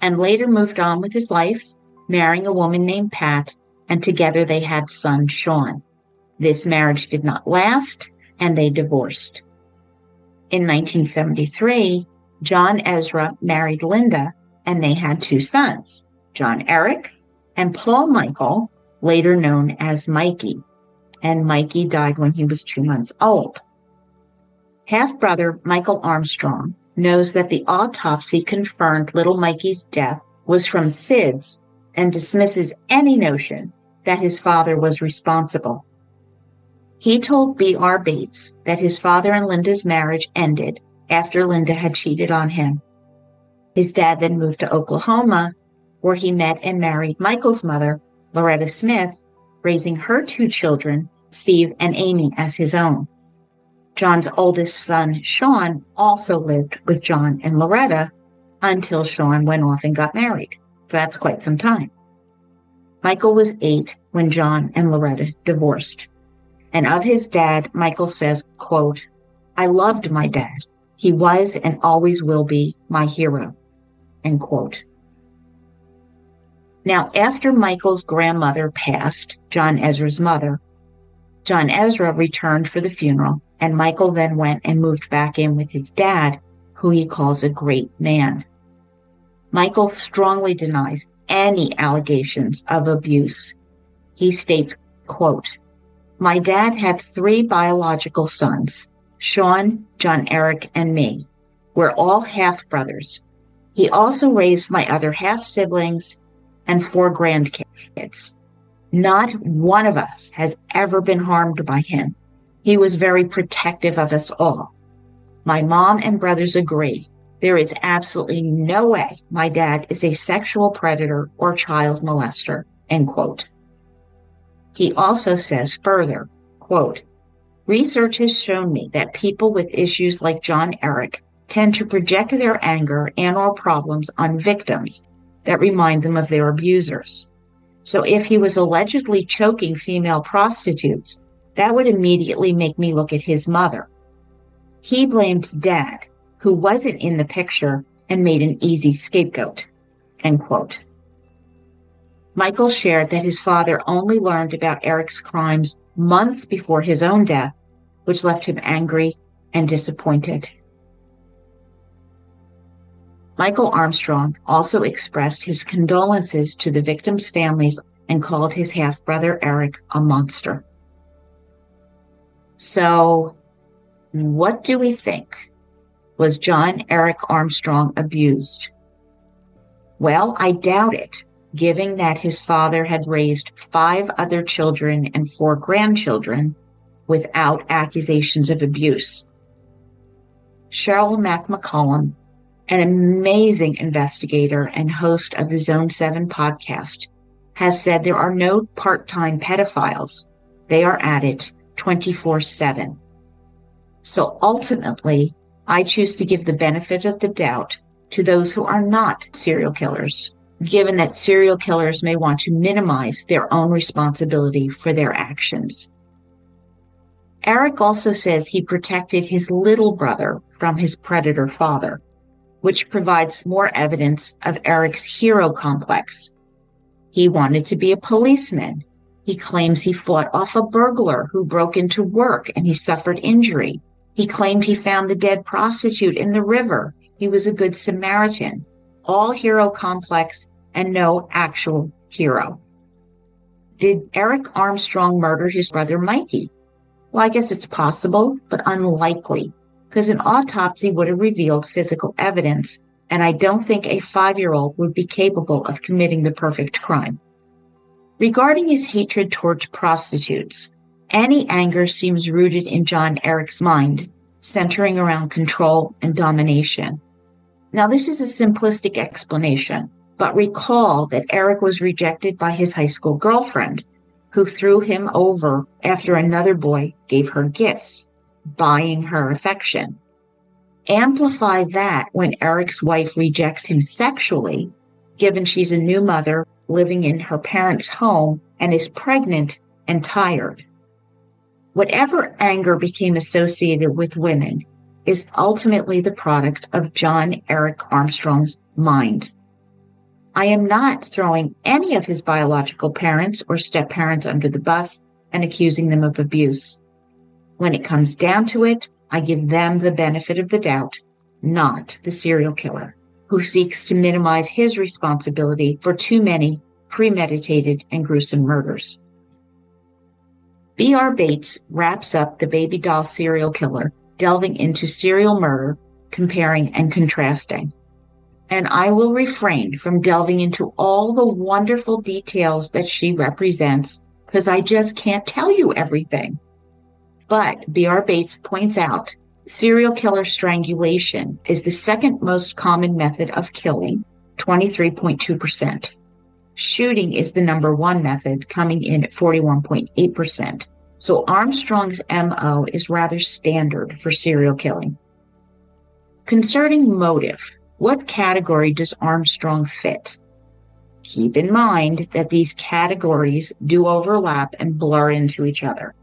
and later moved on with his life, marrying a woman named Pat, and together they had son Sean. This marriage did not last, and they divorced. In 1973, John Ezra married Linda, and they had 2 sons, John Eric and Paul Michael, later known as Mikey. And Mikey died when he was 2 months old. Half-brother Michael Armstrong knows that the autopsy confirmed little Mikey's death was from SIDS and dismisses any notion that his father was responsible. He told B.R. Bates that his father and Linda's marriage ended after Linda had cheated on him. His dad then moved to Oklahoma, where he met and married Michael's mother, Loretta Smith, raising her 2 children, Steve and Amy, as his own. John's oldest son, Sean, also lived with John and Loretta until Sean went off and got married. That's quite some time. Michael was 8 when John and Loretta divorced. And of his dad, Michael says, quote, "I loved my dad. He was and always will be my hero," end quote. Now, after Michael's grandmother passed, John Ezra's mother, John Ezra returned for the funeral, and Michael then went and moved back in with his dad, who he calls a great man. Michael strongly denies any allegations of abuse. He states, quote, "My dad had 3 biological sons, Sean, John Eric, and me. We're all half-brothers. He also raised my other half-siblings and 4 grandkids. Not one of us has ever been harmed by him. He was very protective of us all. My mom and brothers agree. There is absolutely no way my dad is a sexual predator or child molester, end quote. He also says further, quote, research has shown me that people with issues like John Eric tend to project their anger and/or problems on victims that remind them of their abusers. So if he was allegedly choking female prostitutes, that would immediately make me look at his mother. He blamed Dad, who wasn't in the picture, and made an easy scapegoat, end quote. Michael shared that his father only learned about Eric's crimes months before his own death, which left him angry and disappointed. Michael Armstrong also expressed his condolences to the victims' families and called his half-brother Eric a monster. So, what do we think? Was John Eric Armstrong abused? Well, I doubt it, given that his father had raised 5 other children and 4 grandchildren without accusations of abuse. Cheryl McMcCollum, an amazing investigator and host of the Zone 7 podcast, has said there are no part-time pedophiles. They are at it 24/7. So ultimately, I choose to give the benefit of the doubt to those who are not serial killers, given that serial killers may want to minimize their own responsibility for their actions. Eric also says he protected his little brother from his predator father, which provides more evidence of Eric's hero complex. He wanted to be a policeman. He claims he fought off a burglar who broke into work and he suffered injury. He claimed he found the dead prostitute in the river. He was a good Samaritan. All hero complex and no actual hero. Did Eric Armstrong murder his brother Mikey? Well, I guess it's possible, but unlikely, because an autopsy would have revealed physical evidence, and I don't think a 5-year-old would be capable of committing the perfect crime. Regarding his hatred towards prostitutes, any anger seems rooted in John Eric's mind, centering around control and domination. Now, this is a simplistic explanation, but recall that Eric was rejected by his high school girlfriend, who threw him over after another boy gave her gifts, buying her affection. Amplify that when Eric's wife rejects him sexually, given she's a new mother living in her parents' home and is pregnant and tired. Whatever anger became associated with women is ultimately the product of John Eric Armstrong's mind. I am not throwing any of his biological parents or step-parents under the bus and accusing them of abuse. When it comes down to it, I give them the benefit of the doubt, not the serial killer, who seeks to minimize his responsibility for too many premeditated and gruesome murders. B.R. Bates wraps up the baby doll serial killer, delving into serial murder, comparing and contrasting. And I will refrain from delving into all the wonderful details that she represents, because I just can't tell you everything. But B.R. Bates points out serial killer strangulation is the second most common method of killing, 23.2%. Shooting is the number 1 method, coming in at 41.8%. So Armstrong's MO is rather standard for serial killing. Concerning motive, what category does Armstrong fit? Keep in mind that these categories do overlap and blur into each other.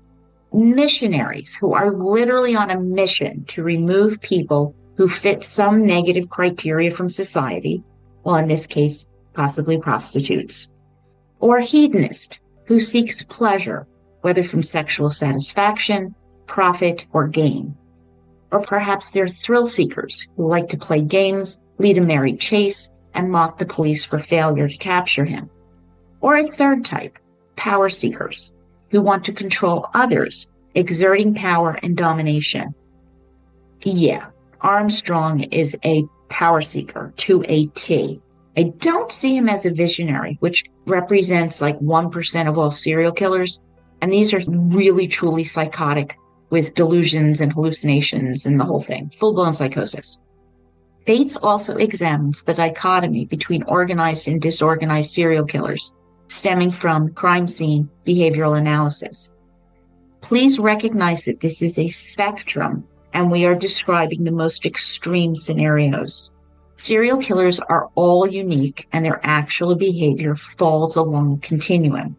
Missionaries who are literally on a mission to remove people who fit some negative criteria from society, well, in this case, possibly prostitutes. Or hedonist who seeks pleasure, whether from sexual satisfaction, profit, or gain. Or perhaps they're thrill seekers who like to play games, lead a merry chase, and mock the police for failure to capture him. Or a third type, power seekers, who want to control others, exerting power and domination. Yeah, Armstrong is a power seeker to a T. I don't see him as a visionary, which represents like 1% of all serial killers, and these are really truly psychotic, with delusions and hallucinations and the whole thing, full-blown psychosis. Bates also examines the dichotomy between organized and disorganized serial killers, stemming from crime scene behavioral analysis. Please recognize that this is a spectrum, and we are describing the most extreme scenarios. Serial killers are all unique, and their actual behavior falls along a continuum.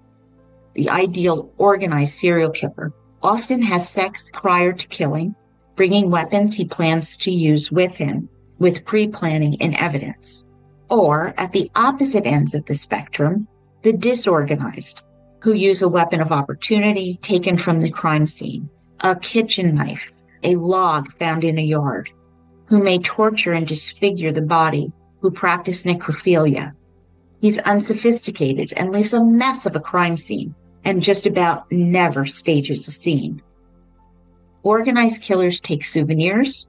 The ideal organized serial killer often has sex prior to killing, bringing weapons he plans to use with him, with pre-planning in evidence. Or, at the opposite ends of the spectrum, the disorganized, who use a weapon of opportunity taken from the crime scene, a kitchen knife, a log found in a yard, who may torture and disfigure the body, who practice necrophilia. He's unsophisticated and leaves a mess of a crime scene and just about never stages a scene. Organized killers take souvenirs,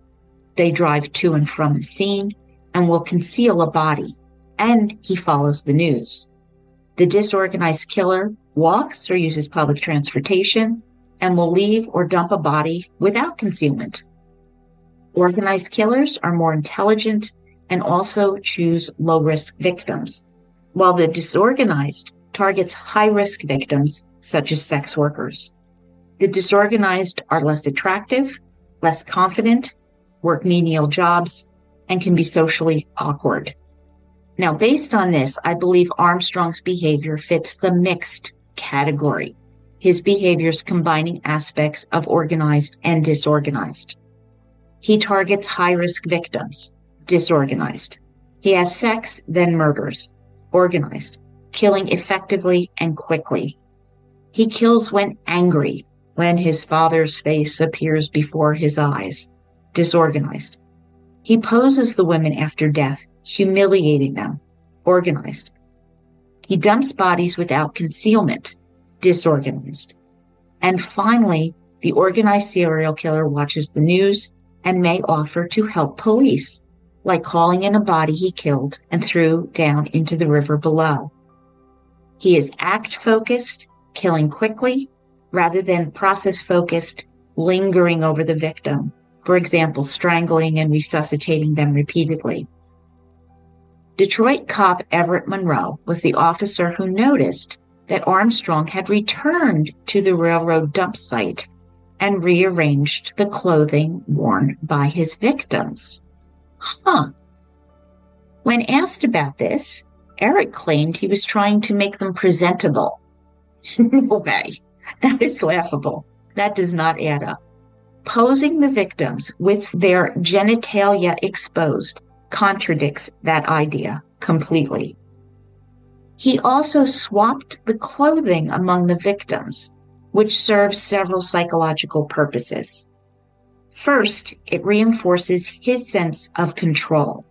they drive to and from the scene, and will conceal a body, and he follows the news. The disorganized killer walks or uses public transportation and will leave or dump a body without concealment. Organized killers are more intelligent and also choose low-risk victims, while the disorganized targets high-risk victims such as sex workers. The disorganized are less attractive, less confident, work menial jobs, and can be socially awkward. Now, based on this, I believe Armstrong's behavior fits the mixed category, his behaviors combining aspects of organized and disorganized. He targets high-risk victims, disorganized. He has sex, then murders, organized, killing effectively and quickly. He kills when angry, when his father's face appears before his eyes, disorganized. He poses the women after death, humiliating them, organized. He dumps bodies without concealment, disorganized. And finally, the organized serial killer watches the news and may offer to help police, like calling in a body he killed and threw down into the river below. He is act-focused, killing quickly, rather than process-focused, lingering over the victim, for example, strangling and resuscitating them repeatedly. Detroit cop Everett Monroe was the officer who noticed that Armstrong had returned to the railroad dump site and rearranged the clothing worn by his victims. When asked about this, Eric claimed he was trying to make them presentable. No way. That is laughable. That does not add up. Posing the victims with their genitalia exposed contradicts that idea completely. He also swapped the clothing among the victims, which serves several psychological purposes. First, it reinforces his sense of control,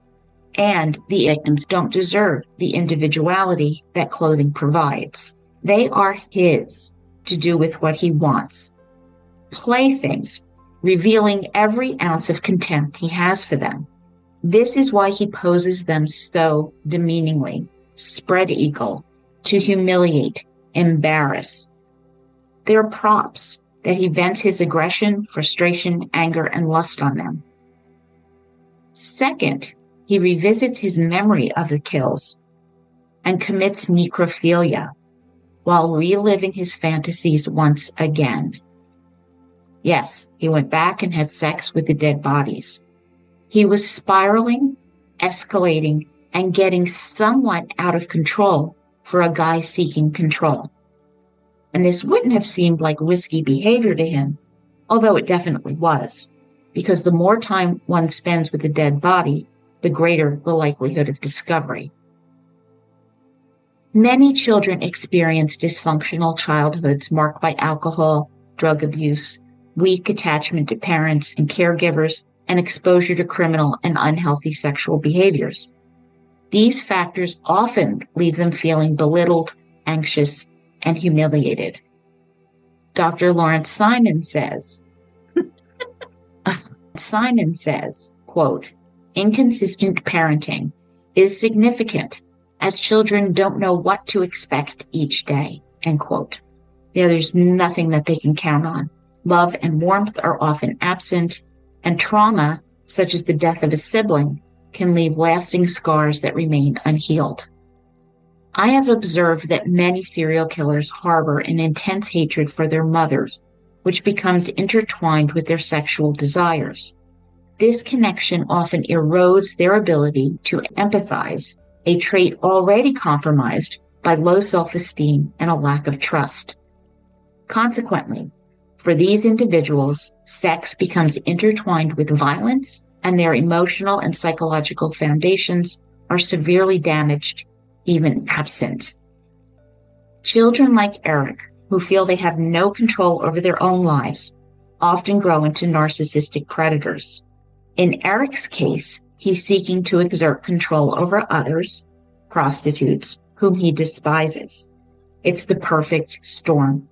and the victims don't deserve the individuality that clothing provides. They are his to do with what he wants. Playthings, revealing every ounce of contempt he has for them. This is why he poses them so demeaningly, spread eagle, to humiliate, embarrass. They're props that he vents his aggression, frustration, anger, and lust on them. Second, he revisits his memory of the kills and commits necrophilia while reliving his fantasies once again. Yes, he went back and had sex with the dead bodies. He was spiraling, escalating, and getting somewhat out of control for a guy seeking control. And this wouldn't have seemed like risky behavior to him, although it definitely was, because the more time one spends with a dead body, the greater the likelihood of discovery. Many children experience dysfunctional childhoods marked by alcohol, drug abuse, weak attachment to parents and caregivers, and exposure to criminal and unhealthy sexual behaviors. These factors often leave them feeling belittled, anxious, and humiliated. Dr. Lawrence Simon says, quote, "Inconsistent parenting is significant as children don't know what to expect each day," end quote. Yeah, there's nothing that they can count on. Love and warmth are often absent, and trauma, such as the death of a sibling, can leave lasting scars that remain unhealed. I have observed that many serial killers harbor an intense hatred for their mothers, which becomes intertwined with their sexual desires. This connection often erodes their ability to empathize, a trait already compromised by low self-esteem and a lack of trust. Consequently, for these individuals, sex becomes intertwined with violence, and their emotional and psychological foundations are severely damaged, even absent. Children like Eric, who feel they have no control over their own lives, often grow into narcissistic predators. In Eric's case, he's seeking to exert control over others, prostitutes, whom he despises. It's the perfect storm.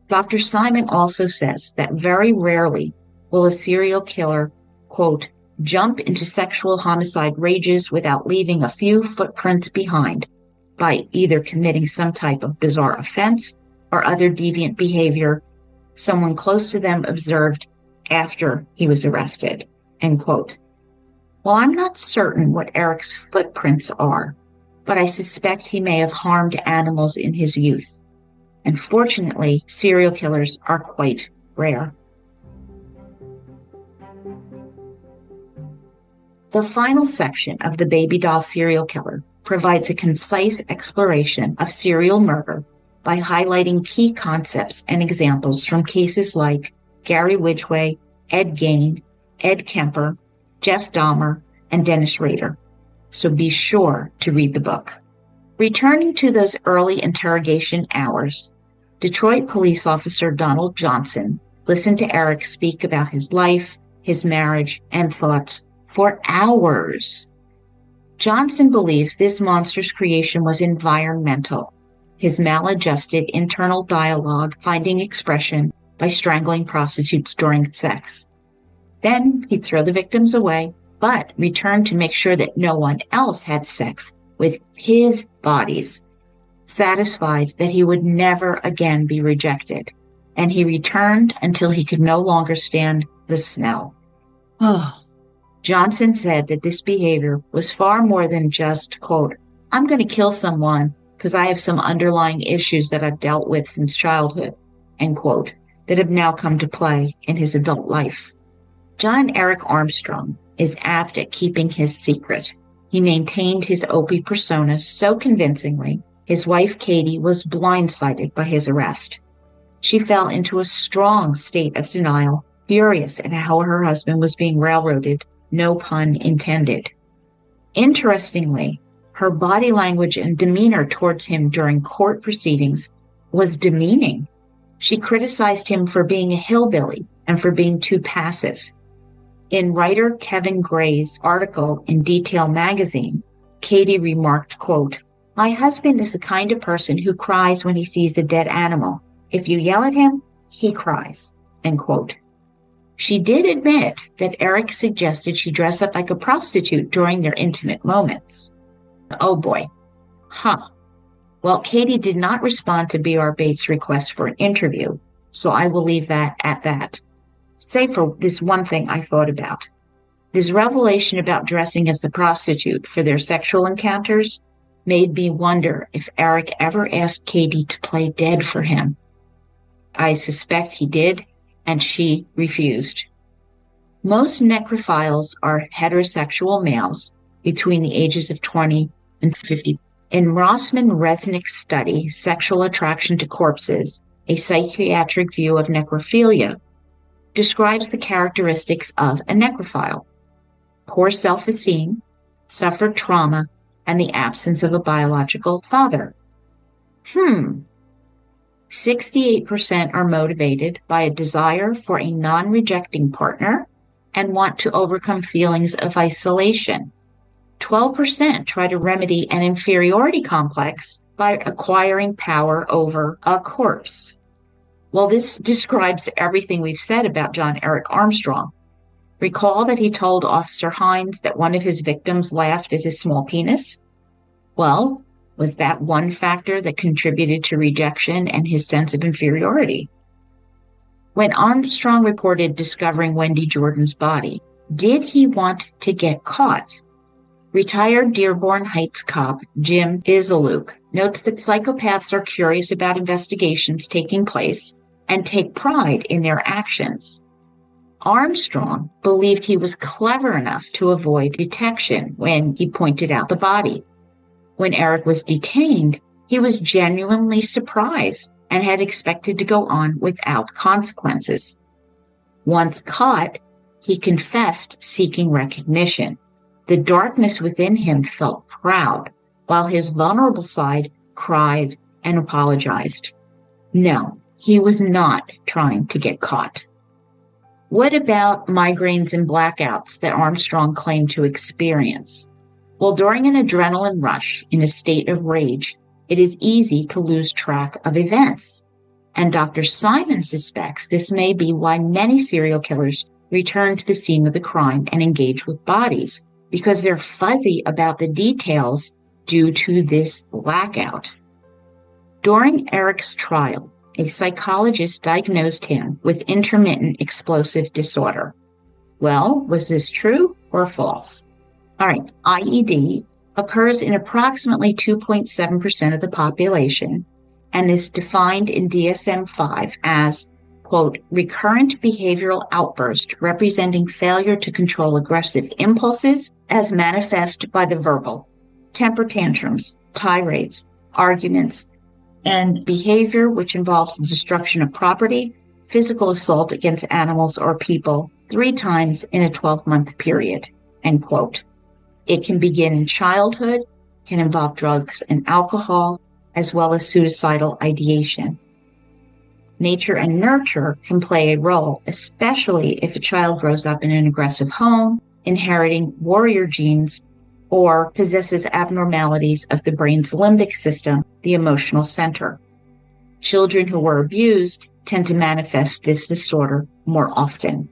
Dr. Simon also says that very rarely will a serial killer, quote, jump into sexual homicide rages without leaving a few footprints behind by either committing some type of bizarre offense or other deviant behavior someone close to them observed after he was arrested, end quote. Well, I'm not certain what Eric's footprints are, but I suspect he may have harmed animals in his youth. And fortunately, serial killers are quite rare. The final section of The Baby Doll Serial Killer provides a concise exploration of serial murder by highlighting key concepts and examples from cases like Gary Ridgway, Ed Gein, Ed Kemper, Jeff Dahmer, and Dennis Rader. So be sure to read the book. Returning to those early interrogation hours, Detroit police officer Donald Johnson listened to Eric speak about his life, his marriage, and thoughts for hours. Johnson believes this monster's creation was environmental, his maladjusted internal dialogue finding expression by strangling prostitutes during sex. Then he'd throw the victims away, but return to make sure that no one else had sex with his bodies, satisfied that he would never again be rejected. And he returned until he could no longer stand the smell. Oh. Johnson said that this behavior was far more than just, quote, I'm going to kill someone because I have some underlying issues that I've dealt with since childhood, end quote, that have now come to play in his adult life. John Eric Armstrong is apt at keeping his secret. He maintained his Opie persona so convincingly, his wife Katie was blindsided by his arrest. She fell into a strong state of denial, furious at how her husband was being railroaded, no pun intended. Interestingly, her body language and demeanor towards him during court proceedings was demeaning. She criticized him for being a hillbilly and for being too passive. In writer Kevin Gray's article in Detail magazine, Katie remarked, quote, my husband is the kind of person who cries when he sees a dead animal. If you yell at him, he cries, end quote. She did admit that Eric suggested she dress up like a prostitute during their intimate moments. Oh boy. Huh. Well, Katie did not respond to B.R. Bates' request for an interview, so I will leave that at that. Save for this one thing I thought about. This revelation about dressing as a prostitute for their sexual encounters made me wonder if Eric ever asked Katie to play dead for him. I suspect he did, and she refused. Most necrophiles are heterosexual males between the ages of 20 and 50. In Rossman-Resnick's study, Sexual Attraction to Corpses, a psychiatric view of necrophilia, describes the characteristics of a necrophile: poor self-esteem, suffered trauma, and the absence of a biological father. 68% are motivated by a desire for a non-rejecting partner and want to overcome feelings of isolation. 12% try to remedy an inferiority complex by acquiring power over a corpse. Well, this describes everything we've said about John Eric Armstrong. Recall that he told Officer Hines that one of his victims laughed at his small penis? Well, was that one factor that contributed to rejection and his sense of inferiority? When Armstrong reported discovering Wendy Jordan's body, did he want to get caught? Retired Dearborn Heights cop Jim Isaluk notes that psychopaths are curious about investigations taking place and take pride in their actions. Armstrong believed he was clever enough to avoid detection when he pointed out the body. When Eric was detained, he was genuinely surprised and had expected to go on without consequences. Once caught, he confessed seeking recognition. The darkness within him felt proud, while his vulnerable side cried and apologized. No, he was not trying to get caught. What about migraines and blackouts that Armstrong claimed to experience? Well, during an adrenaline rush in a state of rage, it is easy to lose track of events. And Dr. Simon suspects this may be why many serial killers return to the scene of the crime and engage with bodies, because they're fuzzy about the details due to this blackout. During Eric's trial, a psychologist diagnosed him with intermittent explosive disorder. Well, was this true or false? All right, IED occurs in approximately 2.7% of the population and is defined in DSM-5 as, quote, recurrent behavioral outburst representing failure to control aggressive impulses as manifest by the verbal, temper tantrums, tirades, arguments, and behavior which involves the destruction of property, physical assault against animals or people 3 times in a 12-month period, end quote. It can begin in childhood, can involve drugs and alcohol, as well as suicidal ideation. Nature and nurture can play a role, especially if a child grows up in an aggressive home, inheriting warrior genes, or possesses abnormalities of the brain's limbic system, the emotional center. Children who were abused tend to manifest this disorder more often.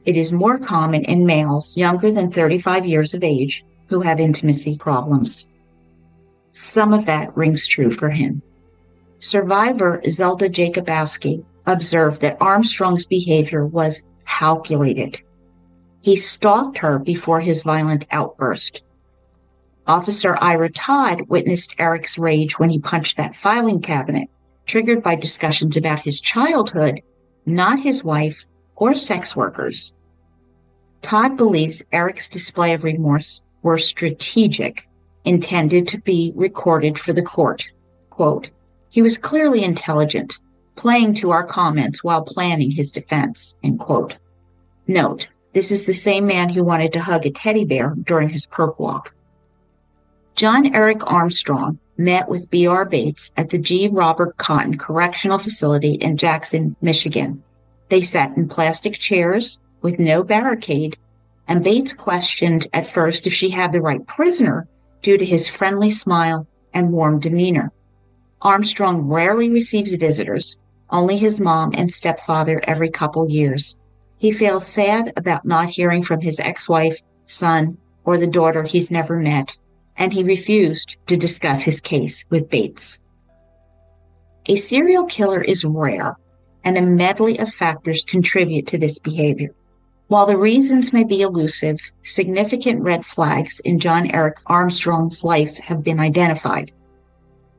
It is more common in males younger than 35 years of age who have intimacy problems. Some of that rings true for him. Survivor Zelda Jakubowski observed that Armstrong's behavior was calculated. He stalked her before his violent outburst. Officer Ira Todd witnessed Eric's rage when he punched that filing cabinet, triggered by discussions about his childhood, not his wife or sex workers. Todd believes Eric's display of remorse were strategic, intended to be recorded for the court. Quote, he was clearly intelligent, playing to our comments while planning his defense, end quote. Note, this is the same man who wanted to hug a teddy bear during his perp walk. John Eric Armstrong met with B.R. Bates at the G. Robert Cotton Correctional Facility in Jackson, Michigan. They sat in plastic chairs with no barricade, and Bates questioned at first if she had the right prisoner due to his friendly smile and warm demeanor. Armstrong rarely receives visitors, only his mom and stepfather every couple years. He feels sad about not hearing from his ex-wife, son, or the daughter he's never met, and he refused to discuss his case with Bates. A serial killer is rare, and a medley of factors contribute to this behavior. While the reasons may be elusive, significant red flags in John Eric Armstrong's life have been identified.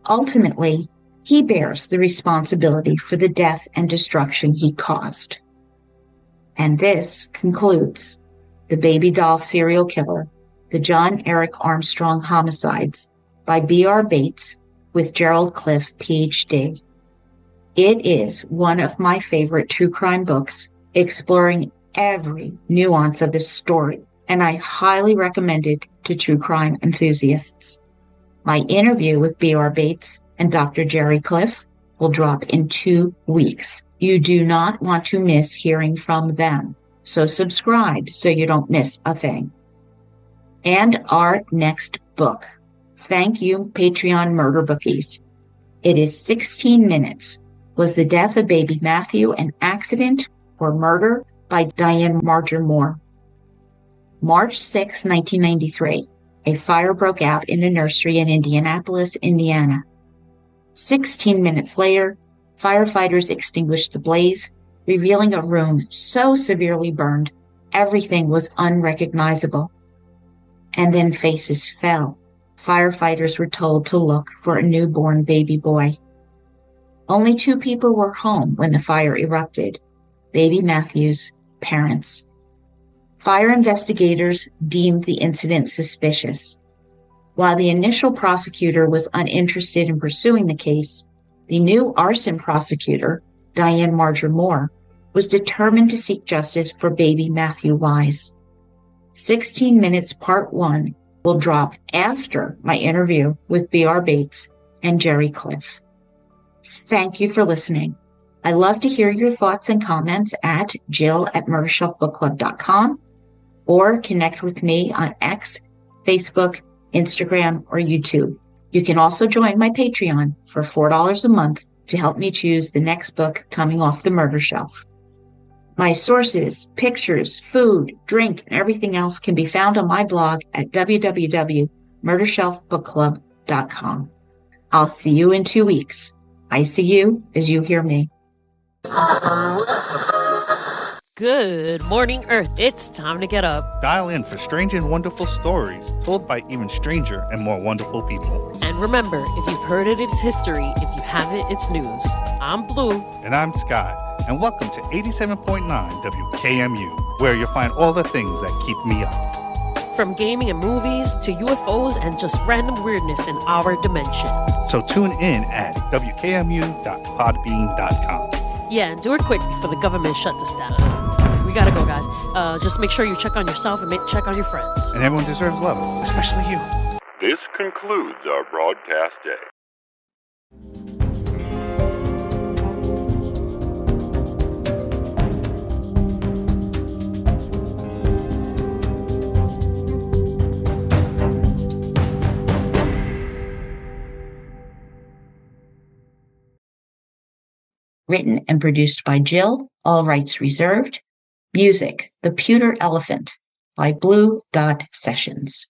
Ultimately, he bears the responsibility for the death and destruction he caused. And this concludes The Baby Doll Serial Killer, The John Eric Armstrong Homicides by B.R. Bates with Gerald Cliff, Ph.D. It is one of my favorite true crime books, exploring every nuance of this story, and I highly recommend it to true crime enthusiasts. My interview with B.R. Bates and Dr. Jerry Cliff will drop in 2 weeks. You do not want to miss hearing from them, so subscribe so you don't miss a thing. And our next book. Thank you, Patreon murder bookies. It is 16 minutes. Was the death of baby Matthew an accident or murder? By Diane Marger Moore. March 6, 1993. A fire broke out in a nursery in Indianapolis, Indiana. 16 minutes later, firefighters extinguished the blaze revealing a room so severely burned, everything was unrecognizable. And then faces fell. Firefighters were told to look for a newborn baby boy. Only 2 people were home when the fire erupted: baby Matthew's parents. Fire investigators deemed the incident suspicious. While the initial prosecutor was uninterested in pursuing the case, the new arson prosecutor, Diane Marger Moore, was determined to seek justice for baby Matthew Wise. 16 Minutes Part 1 will drop after my interview with B.R. Bates and Jerry Cliff. Thank you for listening. I love to hear your thoughts and comments at jill@murdershelfbookclub.com or connect with me on X, Facebook, Instagram, or YouTube. You can also join my Patreon for $4 a month to help me choose the next book coming off the murder shelf. My sources, pictures, food, drink, and everything else can be found on my blog at www.murdershelfbookclub.com. I'll see you in 2 weeks. I see you as you hear me. Good morning, Earth. It's time to get up. Dial in for strange and wonderful stories told by even stranger and more wonderful people. And remember, if you've heard it, it's history. If you haven't, it's news. I'm Blue. And I'm Sky. And welcome to 87.9 WKMU, where you'll find all the things that keep me up. From gaming and movies to UFOs and just random weirdness in our dimension. So tune in at wkmu.podbean.com. Yeah, and do it quick before the government shuts us down. We gotta go, guys. Just make sure you check on yourself and check on your friends. And everyone deserves love, especially you. This concludes our broadcast day. Written and produced by Jill, all rights reserved. Music, The Pewter Elephant by Blue Dot Sessions.